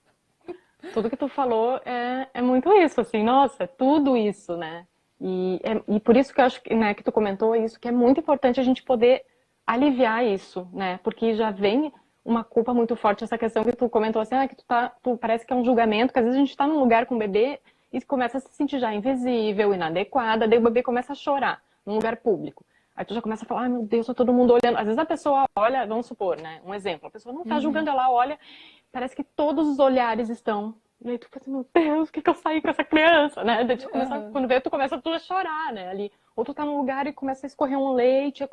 Tudo que tu falou é muito isso, assim, nossa, é tudo isso, né? E por isso que eu acho que, né, que tu comentou isso, que é muito importante a gente poder aliviar isso, né? Porque já vem uma culpa muito forte, essa questão que tu comentou assim, que tu parece que é um julgamento, que às vezes a gente tá num lugar com o bebê e começa a se sentir já invisível, inadequada, daí o bebê começa a chorar num lugar público. Aí tu já começa a falar, ai meu Deus, tá todo mundo olhando. Às vezes a pessoa olha, vamos supor, né? Um exemplo, a pessoa não tá Uhum, julgando, ela olha, parece que todos os olhares estão. E aí tu fica assim, meu Deus, o que que eu saí com essa criança, né? Daí tu começa, aham, quando vê, tu começa a chorar, né? Ali. Ou tu tá num lugar e começa a escorrer um leite,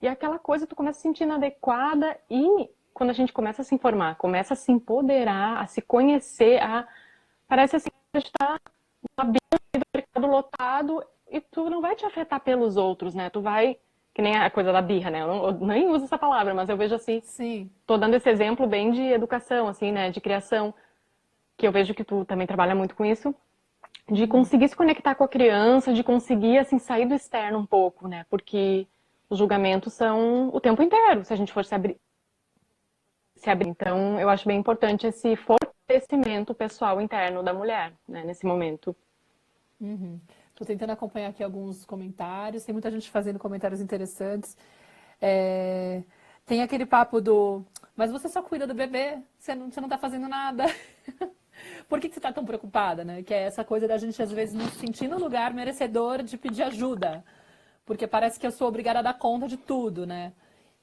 e aquela coisa tu começa a se sentir inadequada e quando a gente começa a se informar, começa a se empoderar, a se conhecer, parece assim que a gente tá numa mercado lotado e tu não vai te afetar pelos outros, né? Tu vai, que nem a coisa da birra, né? Eu nem uso essa palavra, mas eu vejo assim, sim. tô dando esse exemplo bem de educação, assim, né? De criação, que eu vejo que tu também trabalha muito com isso, de Uhum. conseguir se conectar com a criança, de conseguir, assim, sair do externo um pouco, né? Porque os julgamentos são o tempo inteiro, se a gente for se abrir. Então, eu acho bem importante esse fortalecimento pessoal interno da mulher, né? Nesse momento. Uhum. Tô tentando acompanhar aqui alguns comentários. Tem muita gente fazendo comentários interessantes. É, Tem aquele papo mas você só cuida do bebê, você não tá fazendo nada. Por que você tá tão preocupada, né? Que é essa coisa da gente, às vezes, não se sentir no lugar merecedor de pedir ajuda. Porque parece que eu sou obrigada a dar conta de tudo, né?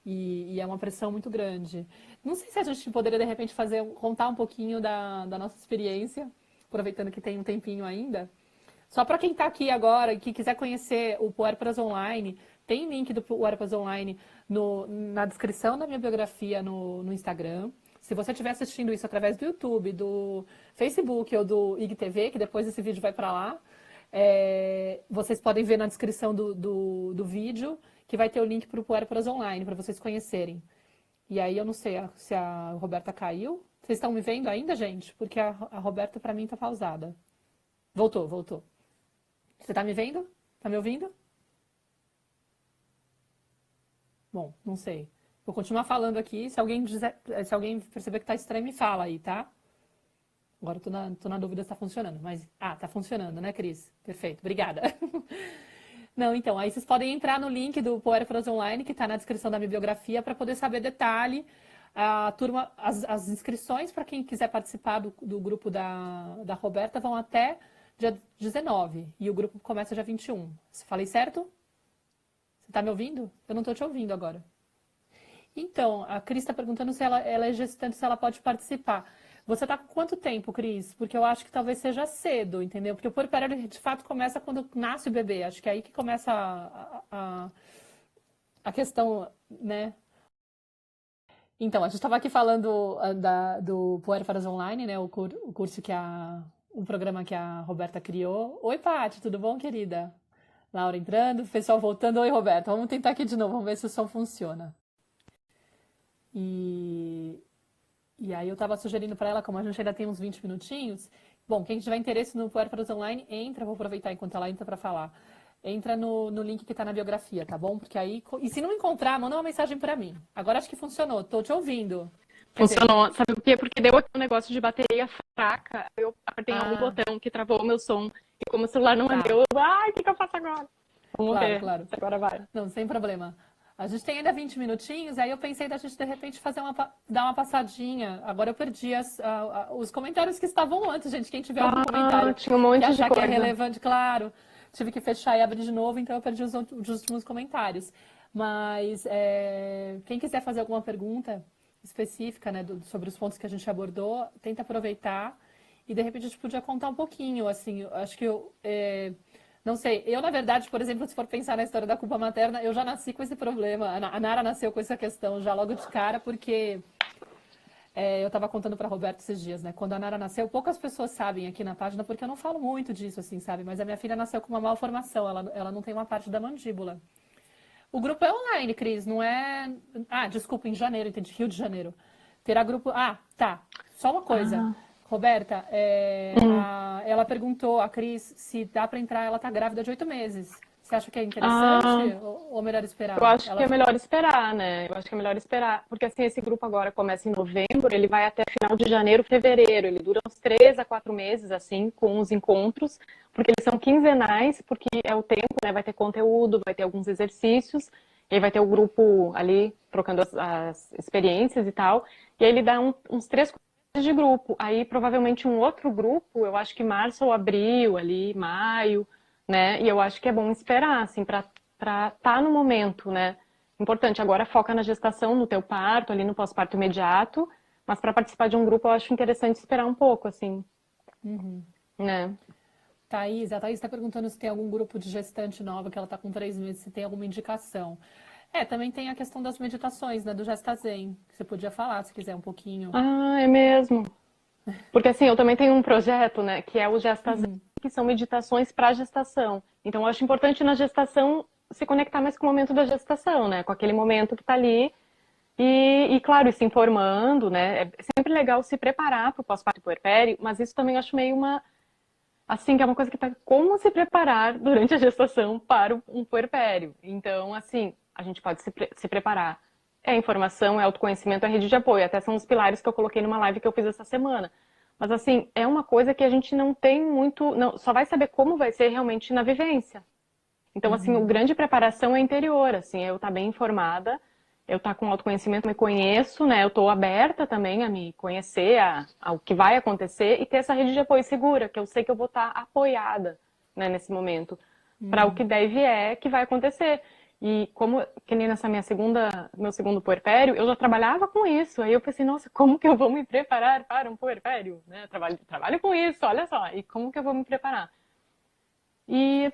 E é uma pressão muito grande. Não sei se a gente poderia, de repente, contar um pouquinho da nossa experiência, aproveitando que tem um tempinho ainda. Só para quem está aqui agora e que quiser conhecer o Puerperas Online, tem link do Puerperas Online na descrição da minha biografia no Instagram. Se você estiver assistindo isso através do YouTube, do Facebook ou do IGTV, que depois esse vídeo vai para lá, vocês podem ver na descrição do vídeo que vai ter o link para o Puerperas Online, para vocês conhecerem. E aí eu não sei se a Roberta caiu. Vocês estão me vendo ainda, gente? Porque a Roberta, para mim, está pausada. Voltou, voltou. Você tá me vendo? Tá me ouvindo? Bom, não sei. Vou continuar falando aqui. Se alguém perceber que tá estranho, me fala aí, tá? Agora eu tô na dúvida se tá funcionando. Mas, tá funcionando, né, Cris? Perfeito, obrigada. Não, então, aí vocês podem entrar no link do Puérperas Online, que está na descrição da minha biografia, para poder saber detalhe. A turma, as inscrições para quem quiser participar do grupo da Roberta vão até dia 19 e o grupo começa dia 21. Falei certo? Você está me ouvindo? Eu não estou te ouvindo agora. Então, a Cris está perguntando se ela é gestante, se ela pode participar. Você está com quanto tempo, Cris? Porque eu acho que talvez seja cedo, entendeu? Porque o puerpério, ele, de fato, começa quando nasce o bebê. Acho que é aí que começa a questão, né? Então, a gente estava aqui falando do Puérperas Online, né? O curso o programa que a Roberta criou. Oi, Paty, tudo bom, querida? Laura entrando, pessoal voltando. Oi, Roberta. Vamos tentar aqui de novo, vamos ver se o som funciona. E aí eu estava sugerindo para ela, como a gente ainda tem uns 20 minutinhos, bom, quem tiver interesse no Puérperas Online, entra, vou aproveitar enquanto ela entra para falar. Entra no link que está na biografia, tá bom? Porque aí, e se não encontrar, manda uma mensagem para mim. Agora acho que funcionou, tô te ouvindo. Funcionou, sabe por quê? Porque deu aqui um negócio de bateria fraca, eu apertei algum botão que travou o meu som, e como o celular não andou, ai, o que eu faço agora? Vamos ver, claro. Agora vai. Não, sem problema. A gente tem ainda 20 minutinhos, aí eu pensei da gente, de repente, dar uma passadinha. Agora eu perdi os comentários que estavam antes, gente. Quem tiver algum comentário tinha um monte que achar de que é coisa. relevante, claro. Tive que fechar e abrir de novo, então eu perdi os últimos comentários. Mas quem quiser fazer alguma pergunta específica, né, sobre os pontos que a gente abordou, tenta aproveitar. E, de repente, a gente podia contar um pouquinho, assim, acho que não sei, eu na verdade, por exemplo, se for pensar na história da culpa materna, eu já nasci com esse problema. A Nara nasceu com essa questão já logo de cara, porque eu estava contando para a Roberta esses dias, né? Quando a Nara nasceu, poucas pessoas sabem aqui na página, porque eu não falo muito disso, assim, sabe? Mas a minha filha nasceu com uma malformação, ela não tem uma parte da mandíbula. O grupo é online, Cris, não é... Ah, desculpa, em janeiro, entendi, Rio de Janeiro. Terá grupo... Ah, tá, só uma coisa. Roberta, ela perguntou, a Cris, se dá para entrar, ela tá grávida de 8 meses. Você acha que é interessante ou melhor esperar? Eu acho que é melhor esperar, né? Eu acho que é melhor esperar. Porque assim, esse grupo agora começa em novembro, ele vai até final de janeiro, fevereiro. Ele dura uns 3 a 4 meses, assim, com os encontros. Porque eles são quinzenais, porque é o tempo, né? Vai ter conteúdo, vai ter alguns exercícios. E aí vai ter o grupo ali, trocando as experiências e tal. E aí ele dá uns 3 de grupo. Aí provavelmente um outro grupo, eu acho que março ou abril, ali, maio, né? E eu acho que é bom esperar, assim, para estar no momento, né? Importante, agora foca na gestação, no teu parto, ali no pós-parto imediato, mas para participar de um grupo eu acho interessante esperar um pouco, assim, né? A Thaís está perguntando se tem algum grupo de gestante nova, que ela está com 3 meses, se tem alguma indicação. Também tem a questão das meditações, né, do Gesta Zen, que você podia falar, se quiser, um pouquinho. Ah, é mesmo. Porque assim, eu também tenho um projeto, né, que é o Gesta Zen, que são meditações para gestação. Então eu acho importante na gestação se conectar mais com o momento da gestação, né, com aquele momento que está ali. E claro, se informando, né, é sempre legal se preparar para o pós-parto e puerpério, mas isso também eu acho meio assim, que é uma coisa que tá como se preparar durante a gestação para um puerpério. Então, assim, a gente pode se preparar. É informação, é autoconhecimento, é rede de apoio. Até são os pilares que eu coloquei numa live que eu fiz essa semana. Mas, assim, é uma coisa que a gente não tem muito... Não, só vai saber como vai ser realmente na vivência. Então, assim, o grande preparação é interior, assim, eu estar bem informada, eu estar com autoconhecimento, me conheço, né? Eu estou aberta também a me conhecer, ao que vai acontecer e ter essa rede de apoio segura, que eu sei que eu vou estar apoiada, né, nesse momento, para o que deve que vai acontecer. E como, que nem nessa meu segundo puerpério, eu já trabalhava com isso. Aí eu pensei, nossa, como que eu vou me preparar para um puerpério? Né? Trabalho com isso, olha só. E como que eu vou me preparar? E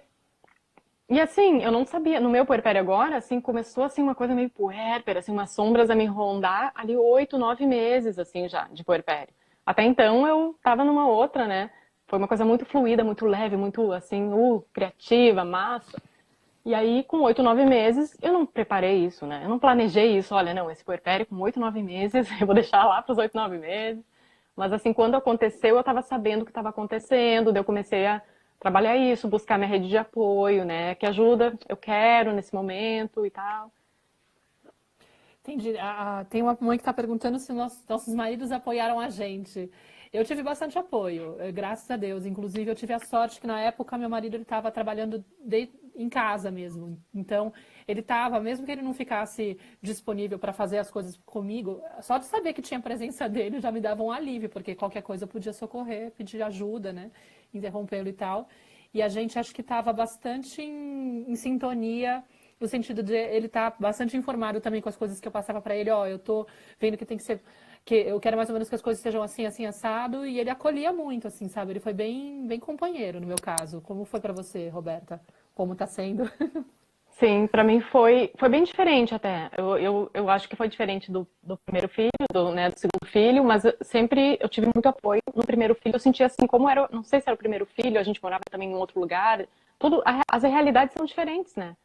assim, eu não sabia, no meu puerpério agora, assim, começou assim uma coisa meio puérpera, assim, umas sombras a me rondar ali 8, 9 meses, assim, já, de puerpério. Até então eu tava numa outra, né? Foi uma coisa muito fluida, muito leve, muito, assim, criativa, massa. E aí, com 8, 9 meses, eu não preparei isso, né? Eu não planejei isso, olha, não, esse puerpério com 8, 9 meses, eu vou deixar lá pros 8, 9 meses. Mas assim, quando aconteceu, eu tava sabendo o que estava acontecendo, daí eu comecei a trabalhar isso, buscar minha rede de apoio, né? Que ajuda, eu quero nesse momento e tal. Entendi. Tem uma mãe que está perguntando se nossos maridos apoiaram a gente. Eu tive bastante apoio, graças a Deus. Inclusive, eu tive a sorte que na época meu marido estava trabalhando em casa mesmo. Então, ele estava, mesmo que ele não ficasse disponível para fazer as coisas comigo, só de saber que tinha a presença dele já me dava um alívio, porque qualquer coisa eu podia socorrer, pedir ajuda, né? Interrompê-lo e tal. E a gente acho que estava bastante em sintonia, no sentido de ele estar bastante informado também com as coisas que eu passava para ele. Ó, eu tô vendo que tem que ser, que eu quero mais ou menos que as coisas sejam assim, assim, assado. E ele acolhia muito, assim, sabe? Ele foi bem companheiro no meu caso. Como foi para você, Roberta? Como tá sendo? Sim, para mim foi bem diferente até. Eu acho que foi diferente do primeiro filho, né, do segundo filho, mas eu tive muito apoio. No primeiro filho eu sentia assim, como era, não sei se era o primeiro filho, a gente morava também em outro lugar, as realidades são diferentes, né?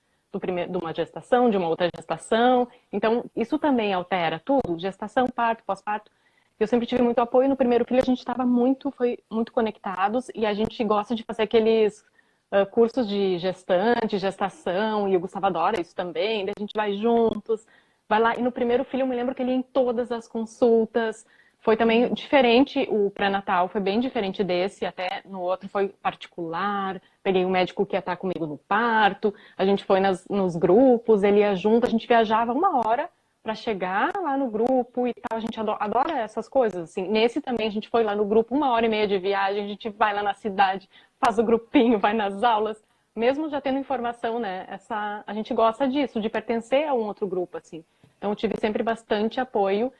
De uma gestação, de uma outra gestação. Então, isso também altera tudo, gestação, parto, pós-parto. Eu sempre tive muito apoio. No primeiro filho a gente estava foi muito conectados e a gente gosta de fazer aqueles cursos de gestante, gestação, e o Gustavo adora isso também, daí a gente vai juntos, vai lá, e no primeiro filho eu me lembro que ele ia em todas as consultas, foi também diferente, o pré-natal foi bem diferente desse, até no outro foi particular, peguei um médico que ia estar comigo no parto, a gente foi nos grupos, ele ia junto, a gente viajava 1 hora para chegar lá no grupo e tal, a gente adora essas coisas, assim. Nesse também a gente foi lá no grupo, 1 hora e meia de viagem, a gente vai lá na cidade, faz o grupinho, vai nas aulas, mesmo já tendo informação, né? A gente gosta disso, de pertencer a um outro grupo, assim. Então eu tive sempre bastante apoio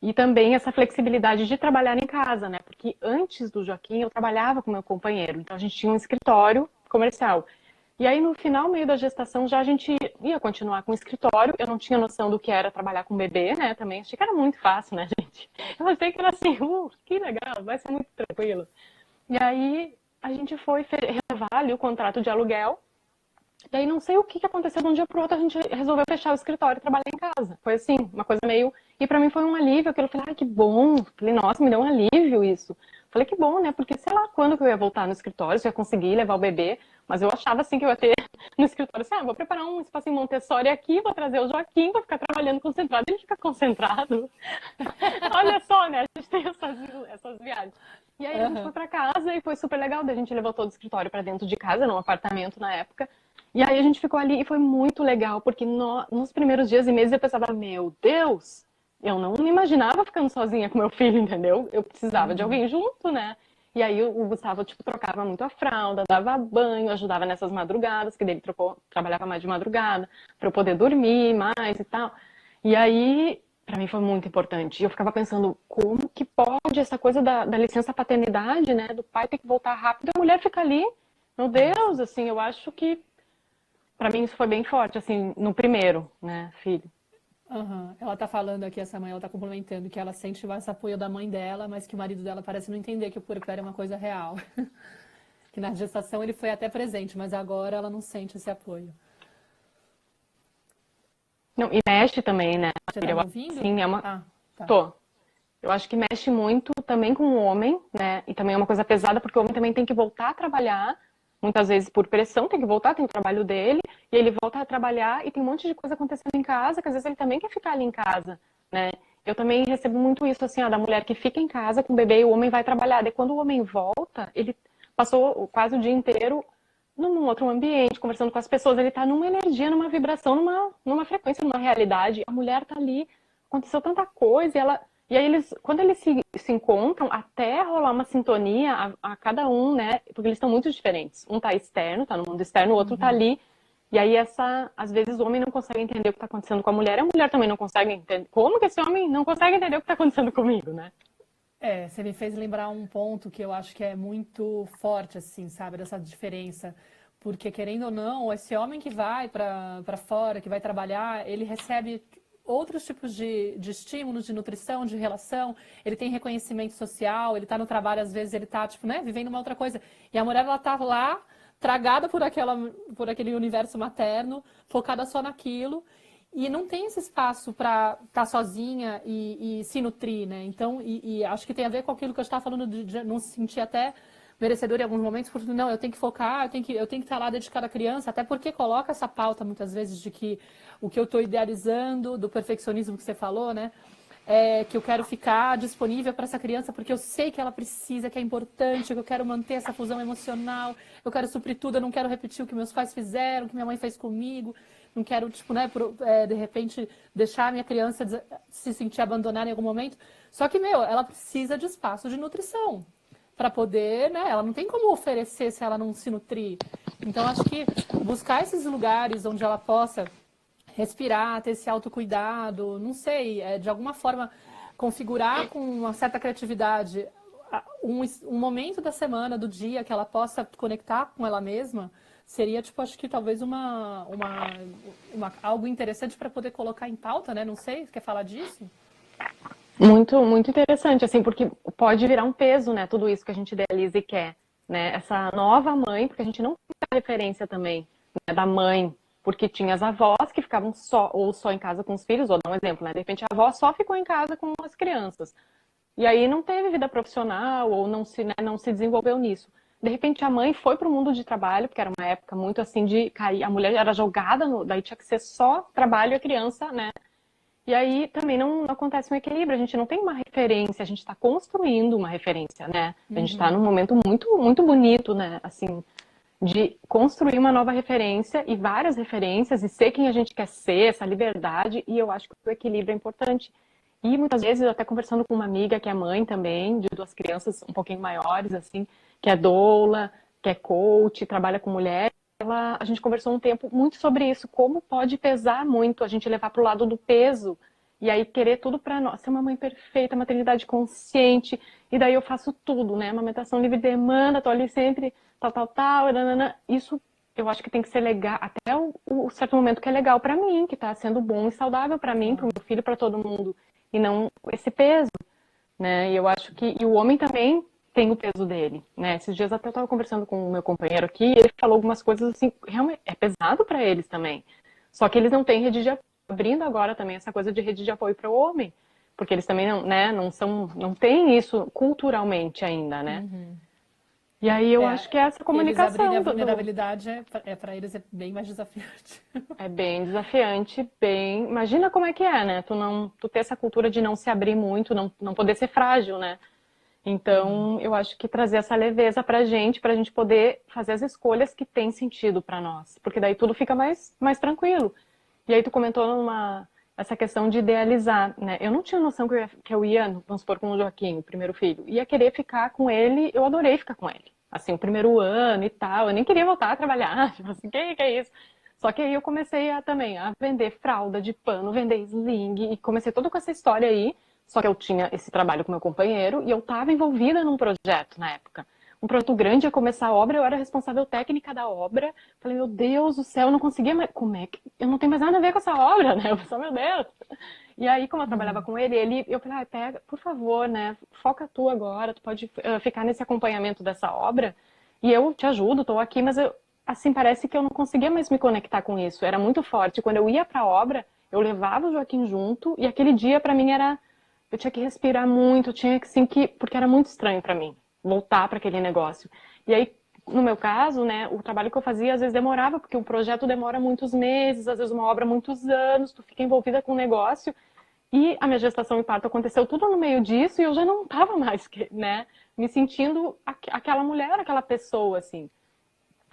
e também essa flexibilidade de trabalhar em casa, né? Porque antes do Joaquim eu trabalhava com meu companheiro, então a gente tinha um escritório comercial. E aí, no final, meio da gestação, já a gente ia continuar com o escritório. Eu não tinha noção do que era trabalhar com bebê, né? Também achei que era muito fácil, né, gente? Eu achei que era assim, que legal, vai ser muito tranquilo. E aí, a gente foi renovar ali o contrato de aluguel. E aí, não sei o que aconteceu de um dia pro outro, a gente resolveu fechar o escritório e trabalhar em casa. Foi assim, uma coisa meio... E pra mim foi um alívio, aquilo. Eu falei, que bom. Falei, nossa, me deu um alívio isso. Falei, que bom, né? Porque sei lá quando que eu ia voltar no escritório, se eu ia conseguir levar o bebê. Mas eu achava assim que eu ia ter no escritório, assim, vou preparar um espaço em Montessori aqui, vou trazer o Joaquim, vou ficar trabalhando concentrado. Ele fica concentrado. Olha só, né? A gente tem essas viagens. E aí a gente foi pra casa e foi super legal. Daí a gente levou todo o escritório pra dentro de casa, num apartamento na época. E aí a gente ficou ali e foi muito legal, porque nos primeiros dias e meses eu pensava, meu Deus, eu não me imaginava ficando sozinha com meu filho, entendeu? Eu precisava de alguém junto, né? E aí o Gustavo, tipo, trocava muito a fralda, dava banho, ajudava nessas madrugadas, que dele trabalhava mais de madrugada, para eu poder dormir mais e tal. E aí, para mim foi muito importante. E eu ficava pensando, como que pode essa coisa da licença paternidade, né? Do pai ter que voltar rápido e a mulher fica ali. Meu Deus, assim, eu acho que para mim isso foi bem forte, assim, no primeiro, né, filho. Uhum. Ela tá falando aqui, essa mãe, ela tá complementando que ela sente mais apoio da mãe dela, mas que o marido dela parece não entender que o puerpério é uma coisa real. Que na gestação ele foi até presente, mas agora ela não sente esse apoio. Não, e mexe também, né, Você tá filha? me ouvindo? Sim, Ah, tá. Tô. Eu acho que mexe muito também com o homem, né? E também é uma coisa pesada, porque o homem também tem que voltar a trabalhar, muitas vezes por pressão, tem que voltar, tem o trabalho dele, e ele volta a trabalhar e tem um monte de coisa acontecendo em casa, que às vezes ele também quer ficar ali em casa, né? Eu também recebo muito isso, assim, ó, da mulher que fica em casa com o bebê e o homem vai trabalhar. Daí quando o homem volta, ele passou quase o dia inteiro num outro ambiente, conversando com as pessoas, ele tá numa energia, numa vibração, numa frequência, numa realidade. A mulher tá ali, aconteceu tanta coisa, e aí quando eles se encontram, até rolar uma sintonia a cada um, né? Porque eles estão muito diferentes. Um tá externo, tá no mundo externo, o outro tá ali. E aí às vezes o homem não consegue entender o que tá acontecendo com a mulher também não consegue entender. Como que esse homem não consegue entender o que tá acontecendo comigo, né? É, você me fez lembrar um ponto que eu acho que é muito forte, assim, sabe, dessa diferença. Porque, querendo ou não, esse homem que vai para fora, que vai trabalhar, ele recebe outros tipos de estímulos, de nutrição, de relação, ele tem reconhecimento social, ele está no trabalho, às vezes ele está, tipo, né, vivendo uma outra coisa. E a mulher, ela tá lá, tragada por aquele universo materno, focada só naquilo, e não tem esse espaço para estar sozinha e se nutrir, né? Então, e acho que tem a ver com aquilo que eu estava falando de não se sentir até merecedor em alguns momentos, porque não, eu tenho que focar, eu tenho que estar lá dedicada à criança, até porque coloca essa pauta muitas vezes de que o que eu estou idealizando, do perfeccionismo que você falou, né? que eu quero ficar disponível para essa criança porque eu sei que ela precisa, que é importante, que eu quero manter essa fusão emocional, eu quero suprir tudo, eu não quero repetir o que meus pais fizeram, o que minha mãe fez comigo, não quero, tipo, né, de repente deixar a minha criança se sentir abandonada em algum momento. Só que, ela precisa de espaço de nutrição para poder, né, ela não tem como oferecer se ela não se nutrir. Então, acho que buscar esses lugares onde ela possa respirar, ter esse autocuidado, não sei, de alguma forma configurar com uma certa criatividade um momento da semana, do dia, que ela possa conectar com ela mesma, seria, tipo, acho que talvez algo interessante para poder colocar em pauta, né? Não sei, quer falar disso? Muito, muito interessante, assim, porque pode virar um peso, né? Tudo isso que a gente idealiza e quer, né? Essa nova mãe, porque a gente não tem a referência também, né, da mãe, porque tinha as avós que ficavam só em casa com os filhos, ou dar um exemplo, né? De repente a avó só ficou em casa com as crianças. E aí não teve vida profissional, ou não se desenvolveu nisso. De repente a mãe foi para o mundo de trabalho, porque era uma época muito assim de cair, a mulher era jogada, daí tinha que ser só trabalho e a criança, né? E aí também não acontece um equilíbrio, a gente não tem uma referência, a gente está construindo uma referência, né? A gente está num momento muito, muito bonito, né? Assim, de construir uma nova referência e várias referências e ser quem a gente quer ser, essa liberdade, e eu acho que o equilíbrio é importante. E muitas vezes, até conversando com uma amiga que é mãe também, de duas crianças um pouquinho maiores, assim, que é doula, que é coach, trabalha com mulheres, a gente conversou um tempo muito sobre isso, como pode pesar muito a gente levar para o lado do peso e aí querer tudo para nós, ser uma mãe perfeita, maternidade consciente, e daí eu faço tudo, né? Amamentação livre demanda, tô ali sempre, tal, nanana. Isso eu acho que tem que ser legal, até o certo momento que é legal para mim, que tá sendo bom e saudável para mim, para o meu filho, para todo mundo, e não esse peso, né? E eu acho que e o homem também tem o peso dele, né? Esses dias até eu estava conversando com o meu companheiro aqui, e ele falou algumas coisas assim, realmente é pesado para eles também. Só que eles não têm rede de apoio, abrindo agora também essa coisa de rede de apoio para o homem, porque eles também não, né, não têm isso culturalmente ainda, né? E aí eu acho que é essa Eles abrirem a comunicação vulnerabilidade para eles é bem mais desafiante. é bem desafiante, bem. Imagina como é que é, né? Tu ter essa cultura de não se abrir muito, não poder ser frágil, né? Então, eu acho que trazer essa leveza pra gente poder fazer as escolhas que têm sentido pra nós. Porque daí tudo fica mais tranquilo. E aí tu comentou essa questão de idealizar, né? Eu não tinha noção que eu ia, vamos supor, com o Joaquim, o primeiro filho, ia querer ficar com ele, eu adorei ficar com ele. Assim, o primeiro ano e tal, eu nem queria voltar a trabalhar, tipo assim, que é isso? Só que aí eu comecei também a vender fralda de pano, vender sling, e comecei toda com essa história aí, só que eu tinha esse trabalho com meu companheiro, e eu estava envolvida num projeto na época. Um projeto grande, ia começar a obra, eu era responsável técnica da obra. Falei, meu Deus do céu, eu não conseguia mais. Como é que. Eu não tenho mais nada a ver com essa obra, né? Eu pensei, meu Deus. E aí, como eu trabalhava com ele, eu falei, pega, por favor, né? Foca tu agora, tu pode ficar nesse acompanhamento dessa obra. E eu te ajudo, tô aqui, mas assim, parece que eu não conseguia mais me conectar com isso. Era muito forte. Quando eu ia pra obra, eu levava o Joaquim junto, e aquele dia, pra mim, era. Eu tinha que respirar muito, eu tinha que, assim, porque era muito estranho pra mim voltar para aquele negócio. E aí, no meu caso, né, o trabalho que eu fazia às vezes demorava, porque o projeto demora muitos meses, às vezes uma obra muitos anos, tu fica envolvida com o negócio. E a minha gestação e parto aconteceu tudo no meio disso e eu já não estava mais, né, me sentindo aquela mulher, aquela pessoa, assim.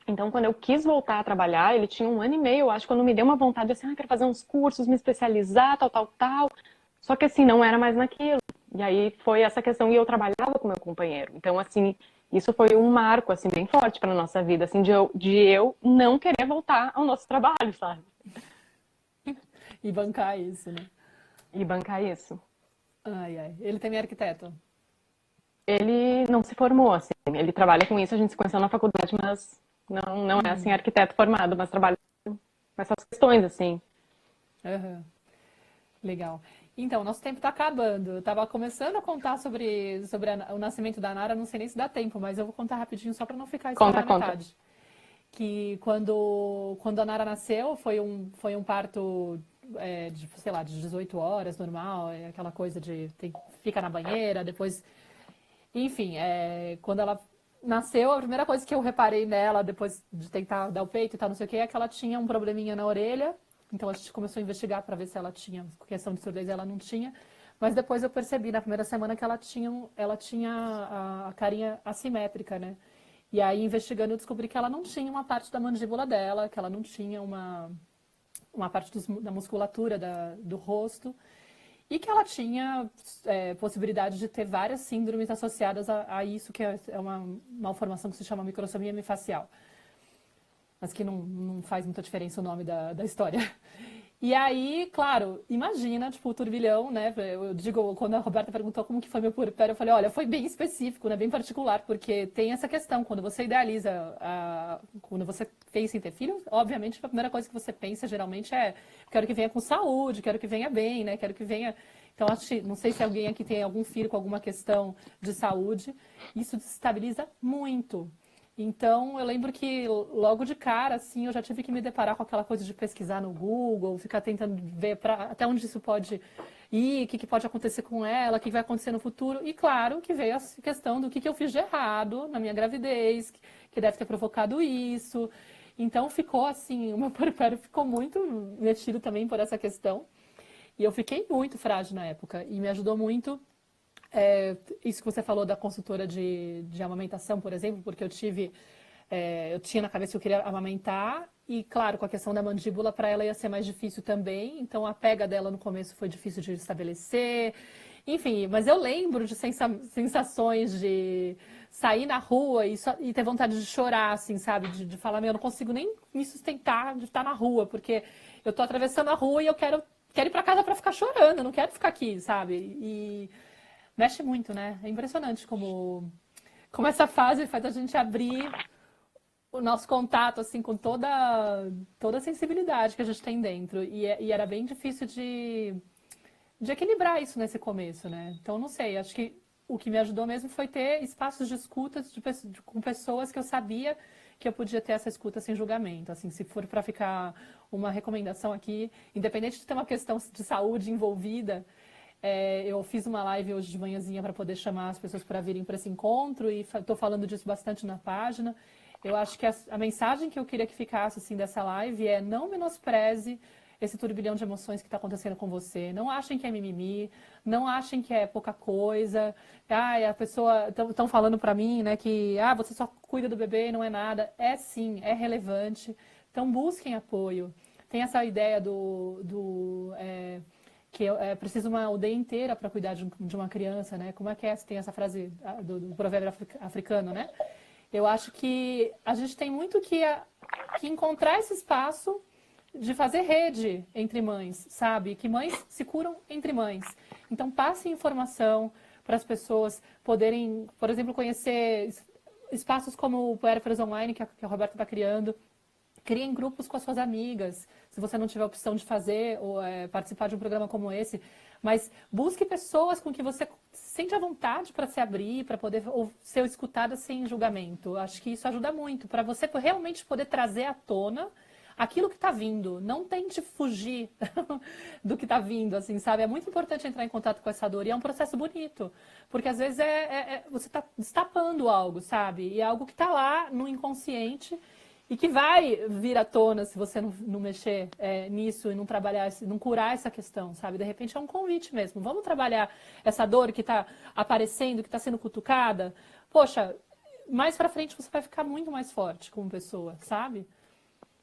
Então, quando eu quis voltar a trabalhar, ele tinha 1 ano e meio, eu acho, quando me deu uma vontade assim, quero fazer uns cursos, me especializar, tal. Só que assim, não era mais naquilo. E aí foi essa questão, e eu trabalhava com meu companheiro. Então, assim, isso foi um marco, assim, bem forte para nossa vida, assim, de eu não querer voltar ao nosso trabalho, sabe? E bancar isso, né? E bancar isso. Ai. Ele também é arquiteto? Ele não se formou, assim, ele trabalha com isso, a gente se conheceu na faculdade, mas não é, assim, arquiteto formado, mas trabalha com essas questões, assim. Uhum. Legal. Então, nosso tempo está acabando. Eu estava começando a contar sobre o nascimento da Nara, não sei nem se dá tempo, mas eu vou contar rapidinho só para não ficar Conta, estourar na metade. Que quando a Nara nasceu, foi um parto sei lá, de 18 horas, normal, aquela coisa de fica na banheira, depois. Enfim, quando ela nasceu, a primeira coisa que eu reparei nela, depois de tentar dar o peito e tal, não sei o que, é que ela tinha um probleminha na orelha. Então a gente começou a investigar para ver se ela tinha questão de surdez, ela não tinha. Mas depois eu percebi na primeira semana que ela tinha a carinha assimétrica, né? E aí, investigando, eu descobri que ela não tinha uma parte da mandíbula dela, que ela não tinha uma parte da musculatura do rosto, e que ela tinha possibilidade de ter várias síndromes associadas a isso, que é uma malformação que se chama microsomia hemifacial. Mas que não faz muita diferença o nome da história. E aí, claro, imagina, tipo, o turbilhão, né? Eu digo, quando a Roberta perguntou como que foi meu puerpério, eu falei, olha, foi bem específico, né? Bem particular, porque tem essa questão, quando você idealiza, quando você pensa em ter filho, obviamente a primeira coisa que você pensa geralmente é, quero que venha com saúde, quero que venha bem, né? Quero que venha... Então, não sei se alguém aqui tem algum filho com alguma questão de saúde, isso desestabiliza muito. Então, eu lembro que logo de cara, assim, eu já tive que me deparar com aquela coisa de pesquisar no Google, ficar tentando ver até onde isso pode ir, o que pode acontecer com ela, o que vai acontecer no futuro. E claro que veio a questão do que eu fiz de errado na minha gravidez, que deve ter provocado isso. Então, ficou assim, o meu puerpério ficou muito mexido também por essa questão. E eu fiquei muito frágil na época e me ajudou muito. Isso que você falou da consultora de amamentação, por exemplo, porque eu tinha na cabeça que eu queria amamentar e, claro, com a questão da mandíbula, para ela ia ser mais difícil também, então a pega dela no começo foi difícil de estabelecer, enfim, mas eu lembro de sensações de sair na rua e ter vontade de chorar, assim, sabe, de falar, meu, eu não consigo nem me sustentar de estar na rua, porque eu tô atravessando a rua e eu quero ir para casa para ficar chorando, eu não quero ficar aqui, sabe, e... Mexe muito, né? É impressionante como essa fase faz a gente abrir o nosso contato, assim, com toda a sensibilidade que a gente tem dentro. E era bem difícil de equilibrar isso nesse começo, né? Então, não sei, acho que o que me ajudou mesmo foi ter espaços de escuta com pessoas que eu sabia que eu podia ter essa escuta sem julgamento. Assim, se for para ficar uma recomendação aqui, independente de ter uma questão de saúde envolvida, eu fiz uma live hoje de manhãzinha para poder chamar as pessoas para virem para esse encontro e estou falando disso bastante na página. Eu acho que a mensagem que eu queria que ficasse assim, dessa live é não menospreze esse turbilhão de emoções que está acontecendo com você. Não achem que é mimimi, não achem que é pouca coisa. A pessoa... Estão falando para mim, né, que você só cuida do bebê e não é nada. É sim, é relevante. Então busquem apoio. Tem essa ideia que é preciso uma aldeia inteira para cuidar de uma criança, né? Como é que é? Tem essa frase do provérbio africano, né? Eu acho que a gente tem muito que encontrar esse espaço de fazer rede entre mães, sabe? Que mães se curam entre mães. Então, passe informação para as pessoas poderem, por exemplo, conhecer espaços como o Puérperas Online, que a Roberta está criando. Criem grupos com as suas amigas, se você não tiver opção de fazer ou participar de um programa como esse. Mas busque pessoas com que você sente a vontade para se abrir, para poder ser escutada sem julgamento. Acho que isso ajuda muito, para você realmente poder trazer à tona aquilo que está vindo. Não tente fugir do que está vindo, assim, sabe? É muito importante entrar em contato com essa dor e é um processo bonito. Porque às vezes você está destapando algo, sabe? E é algo que está lá no inconsciente e que vai vir à tona se você não mexer nisso e não trabalhar, não curar essa questão, sabe? De repente é um convite mesmo. Vamos trabalhar essa dor que está aparecendo, que está sendo cutucada. Poxa, mais pra frente você vai ficar muito mais forte como pessoa, sabe?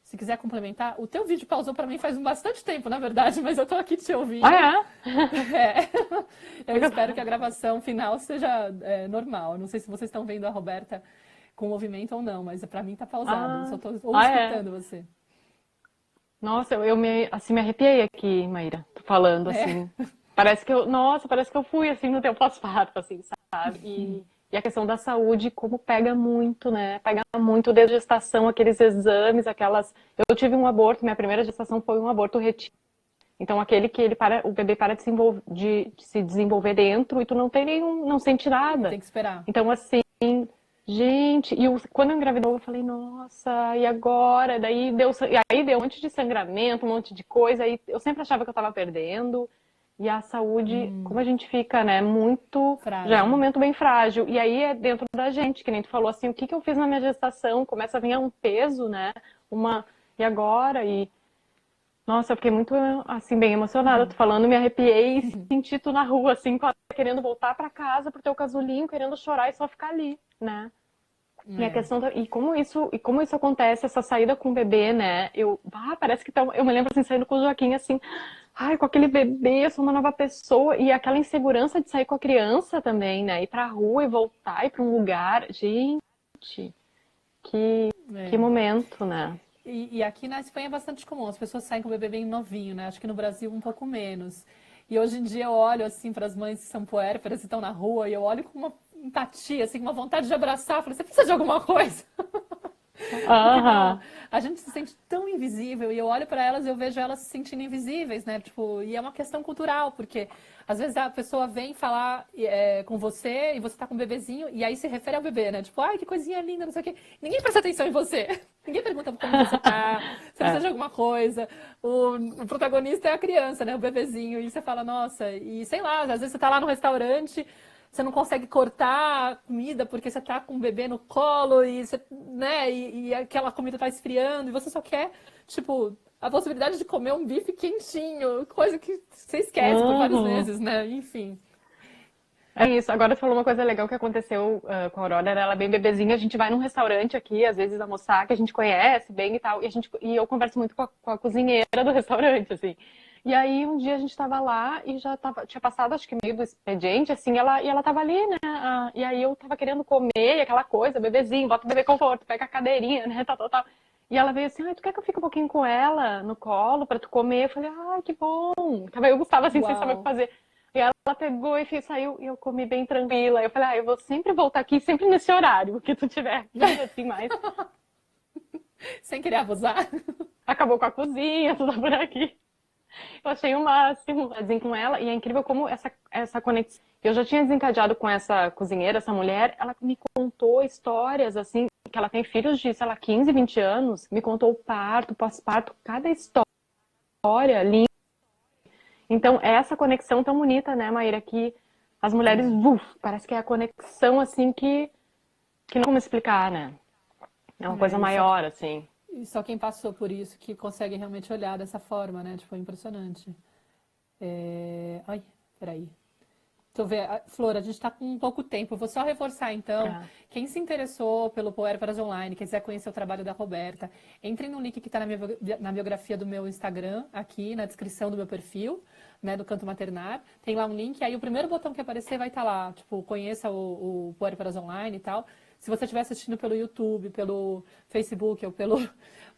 Se quiser complementar, o teu vídeo pausou para mim faz bastante tempo, na verdade, mas eu tô aqui te ouvindo. Eu espero que a gravação final seja normal. Não sei se vocês estão vendo a Roberta com movimento ou não, mas para mim tá pausado. Só tô escutando você. Nossa, eu me arrepiei aqui, Maíra, falando assim. Parece que eu fui assim no teu pós-parto, assim, sabe? E a questão da saúde, como pega muito, né? Pega muito desde a gestação, aqueles exames, Eu tive um aborto, minha primeira gestação foi um aborto retido. Então, aquele que o bebê para de se desenvolver dentro e tu não sente nada. Tem que esperar. Então, assim, gente, quando eu engravidou, eu falei, nossa, e agora? Daí deu um monte de sangramento, um monte de coisa, aí eu sempre achava que eu tava perdendo. E a saúde, como a gente fica, né, muito... Frágil. Já é um momento bem frágil. E aí é dentro da gente, que nem tu falou assim, o que eu fiz na minha gestação? Começa a vir um peso, né? E agora? Nossa, eu fiquei muito, assim, bem emocionada. Tô falando, me arrepiei e senti tu na rua, assim, querendo voltar pra casa pro teu casulinho, querendo chorar e só ficar ali, né? E a É. questão e como isso acontece, essa saída com o bebê, né? Parece que eu me lembro assim, saindo com o Joaquim, assim, ai, com aquele bebê, eu sou uma nova pessoa. E aquela insegurança de sair com a criança também, né? Ir pra rua e voltar, ir pra um lugar. Gente, que É. momento, né? E aqui na Espanha é bastante comum, as pessoas saem com o bebê bem novinho, né? Acho que no Brasil um pouco menos. E hoje em dia eu olho assim para as mães que são puérperas e estão na rua e eu olho com uma empatia, assim, com uma vontade de abraçar. Falei, você precisa de alguma coisa? Porque, meu, Aham. a gente se sente tão invisível e eu olho para elas e eu vejo elas se sentindo invisíveis, né? Tipo, e é uma questão cultural, porque às vezes a pessoa vem falar com você e você tá com um bebezinho e aí se refere ao bebê, né? Tipo, ai, que coisinha linda, não sei o quê. Ninguém presta atenção em você. Ninguém pergunta como você tá, se precisa de É. alguma coisa. O protagonista é a criança, né? O bebezinho. E você fala, nossa, e sei lá, às vezes você tá lá no restaurante. Você não consegue cortar a comida porque você tá com o bebê no colo e, você, né, e aquela comida tá esfriando e você só quer, tipo, a possibilidade de comer um bife quentinho, coisa que você esquece por várias Uhum. vezes, né? Enfim. É isso. Agora tu falou uma coisa legal que aconteceu com a Aurora, ela é bem bebezinha, a gente vai num restaurante aqui, às vezes almoçar, que a gente conhece bem e tal, e eu converso muito com a cozinheira do restaurante, assim. E aí um dia a gente tava lá e tinha passado acho que meio do expediente, assim, e ela tava ali, né? E aí eu tava querendo comer, e aquela coisa, bebezinho, bota o bebê conforto, pega a cadeirinha, né, tal, tal, tal. E ela veio assim, ai, tu quer que eu fique um pouquinho com ela no colo pra tu comer? Eu falei, ai, que bom. Tava eu Gustavo assim, sem saber o que Uau. fazer. E ela pegou e saiu e eu comi bem tranquila. Eu falei, eu vou sempre voltar aqui, sempre nesse horário que tu tiver aqui, assim, mais. Sem querer abusar. Acabou com a cozinha, tudo por aqui. Eu achei o máximo, assim, com ela. E é incrível como essa conexão. Eu já tinha desencadeado com essa cozinheira, essa mulher. Ela me contou histórias, assim, que ela tem filhos de, sei lá, 15, 20 anos. Me contou o parto, pós-parto, cada história linda. Então, é essa conexão tão bonita, né, Maíra, que as mulheres, É, parece que é a conexão, assim, que não como explicar, né? É uma coisa e só, maior, assim. e só quem passou por isso que consegue realmente olhar dessa forma, né? Tipo, é impressionante. Ai, peraí. Deixa eu ver, Flor, a gente está com pouco tempo. Eu vou só reforçar, então, É. quem se interessou pelo Puérperas Online, quiser conhecer o trabalho da Roberta, entrem no link que está na biografia do meu Instagram, aqui na descrição do meu perfil, né, do Canto Maternar. Tem lá um link, aí o primeiro botão que aparecer vai estar lá, tipo, conheça o Puérperas Online e tal. Se você estiver assistindo pelo YouTube, pelo Facebook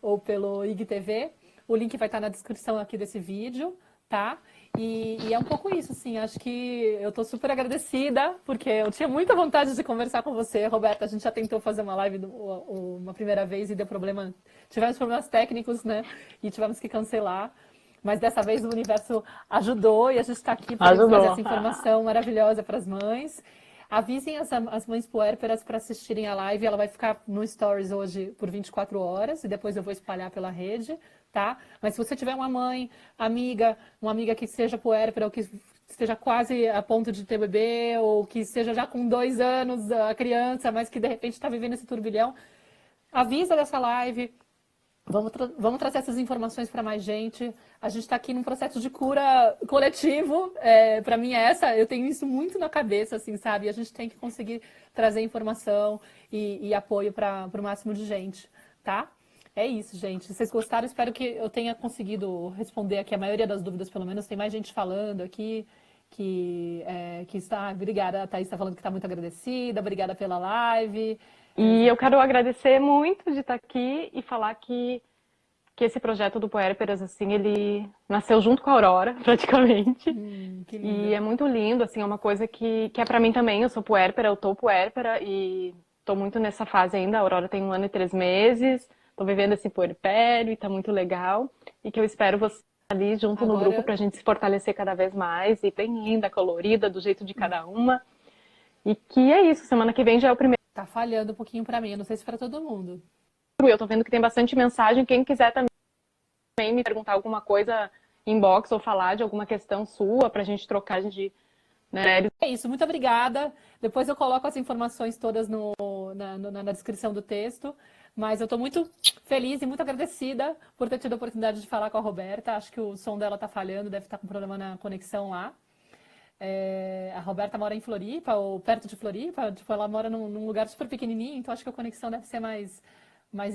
ou pelo IGTV, o link vai estar na descrição aqui desse vídeo, tá? E é um pouco isso, assim, acho que eu tô super agradecida, porque eu tinha muita vontade de conversar com você, Roberta. A gente já tentou fazer uma live uma primeira vez e deu problema, tivemos problemas técnicos, né? E tivemos que cancelar. Mas dessa vez o universo ajudou e a gente está aqui podendo trazer Ajudou. essa informação maravilhosa para as mães. Avisem as mães puérperas para assistirem a live. Ela vai ficar no Stories hoje por 24 horas e depois eu vou espalhar pela rede, tá? Mas se você tiver uma mãe, amiga, uma amiga que seja puérpera ou que esteja quase a ponto de ter bebê ou que esteja já com 2 anos a criança, mas que de repente está vivendo esse turbilhão, avisa dessa live, vamos trazer essas informações para mais gente. A gente está aqui num processo de cura coletivo. Para mim é essa, eu tenho isso muito na cabeça, assim, sabe? A gente tem que conseguir trazer informação e apoio para o máximo de gente, tá? É isso, gente. Se vocês gostaram, espero que eu tenha conseguido responder aqui a maioria das dúvidas, pelo menos. Tem mais gente falando aqui que está. Obrigada, a Thaís está falando que está muito agradecida. Obrigada pela live. E eu quero agradecer muito de estar aqui e falar que esse projeto do Puérperas, assim, ele nasceu junto com a Aurora, praticamente. Que E linda. é muito lindo, assim, é uma coisa que é pra mim também. Eu sou puérpera, eu tô puérpera e tô muito nessa fase ainda. A Aurora tem 1 ano e 3 meses, tô vivendo esse puerpério e tá muito legal. E que eu espero você ali junto no grupo Agora pra gente se fortalecer cada vez mais. E bem linda, colorida, do jeito de cada uma. E que é isso, semana que vem já é o primeiro. tá falhando um pouquinho para mim, eu não sei se para todo mundo. Eu tô vendo que tem bastante mensagem. Quem quiser também me perguntar alguma coisa inbox ou falar de alguma questão sua pra gente trocar de, né? É isso, muito obrigada. Depois eu coloco as informações todas na descrição do texto. Mas eu estou muito feliz e muito agradecida por ter tido a oportunidade de falar com a Roberta. Acho que o som dela está falhando, deve estar com problema na conexão lá. A Roberta mora em Floripa, ou perto de Floripa, tipo, ela mora num lugar super pequenininho, então acho que a conexão deve ser mais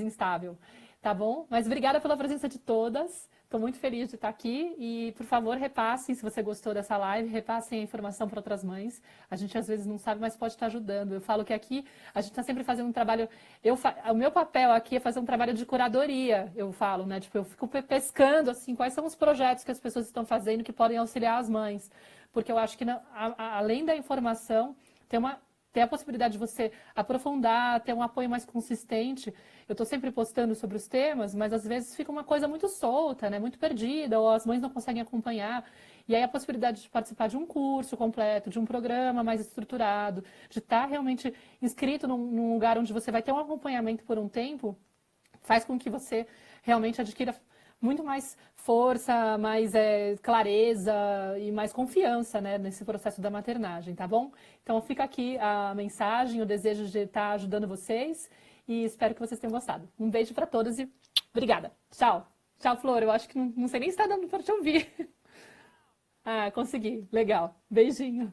instável, tá bom? Mas obrigada pela presença de todas, estou muito feliz de estar aqui e, por favor, repassem, se você gostou dessa live, repassem a informação para outras mães. A gente às vezes não sabe, mas pode estar ajudando. Eu falo que aqui a gente está sempre fazendo um trabalho, o meu papel aqui é fazer um trabalho de curadoria, eu falo, né? Tipo, eu fico pescando, assim, quais são os projetos que as pessoas estão fazendo que podem auxiliar as mães. Porque eu acho que, além da informação, tem a possibilidade de você aprofundar, ter um apoio mais consistente. Eu estou sempre postando sobre os temas, mas às vezes fica uma coisa muito solta, né? Muito perdida, ou as mães não conseguem acompanhar. E aí a possibilidade de participar de um curso completo, de um programa mais estruturado, de estar realmente inscrito num lugar onde você vai ter um acompanhamento por um tempo, faz com que você realmente adquira muito mais força, mais clareza e mais confiança, né, nesse processo da maternagem, tá bom? Então fica aqui a mensagem, o desejo de estar ajudando vocês e espero que vocês tenham gostado. Um beijo para todos e obrigada. Tchau. Tchau, Flor. Eu acho que não sei nem se está dando para te ouvir. Ah, consegui. Legal. Beijinho.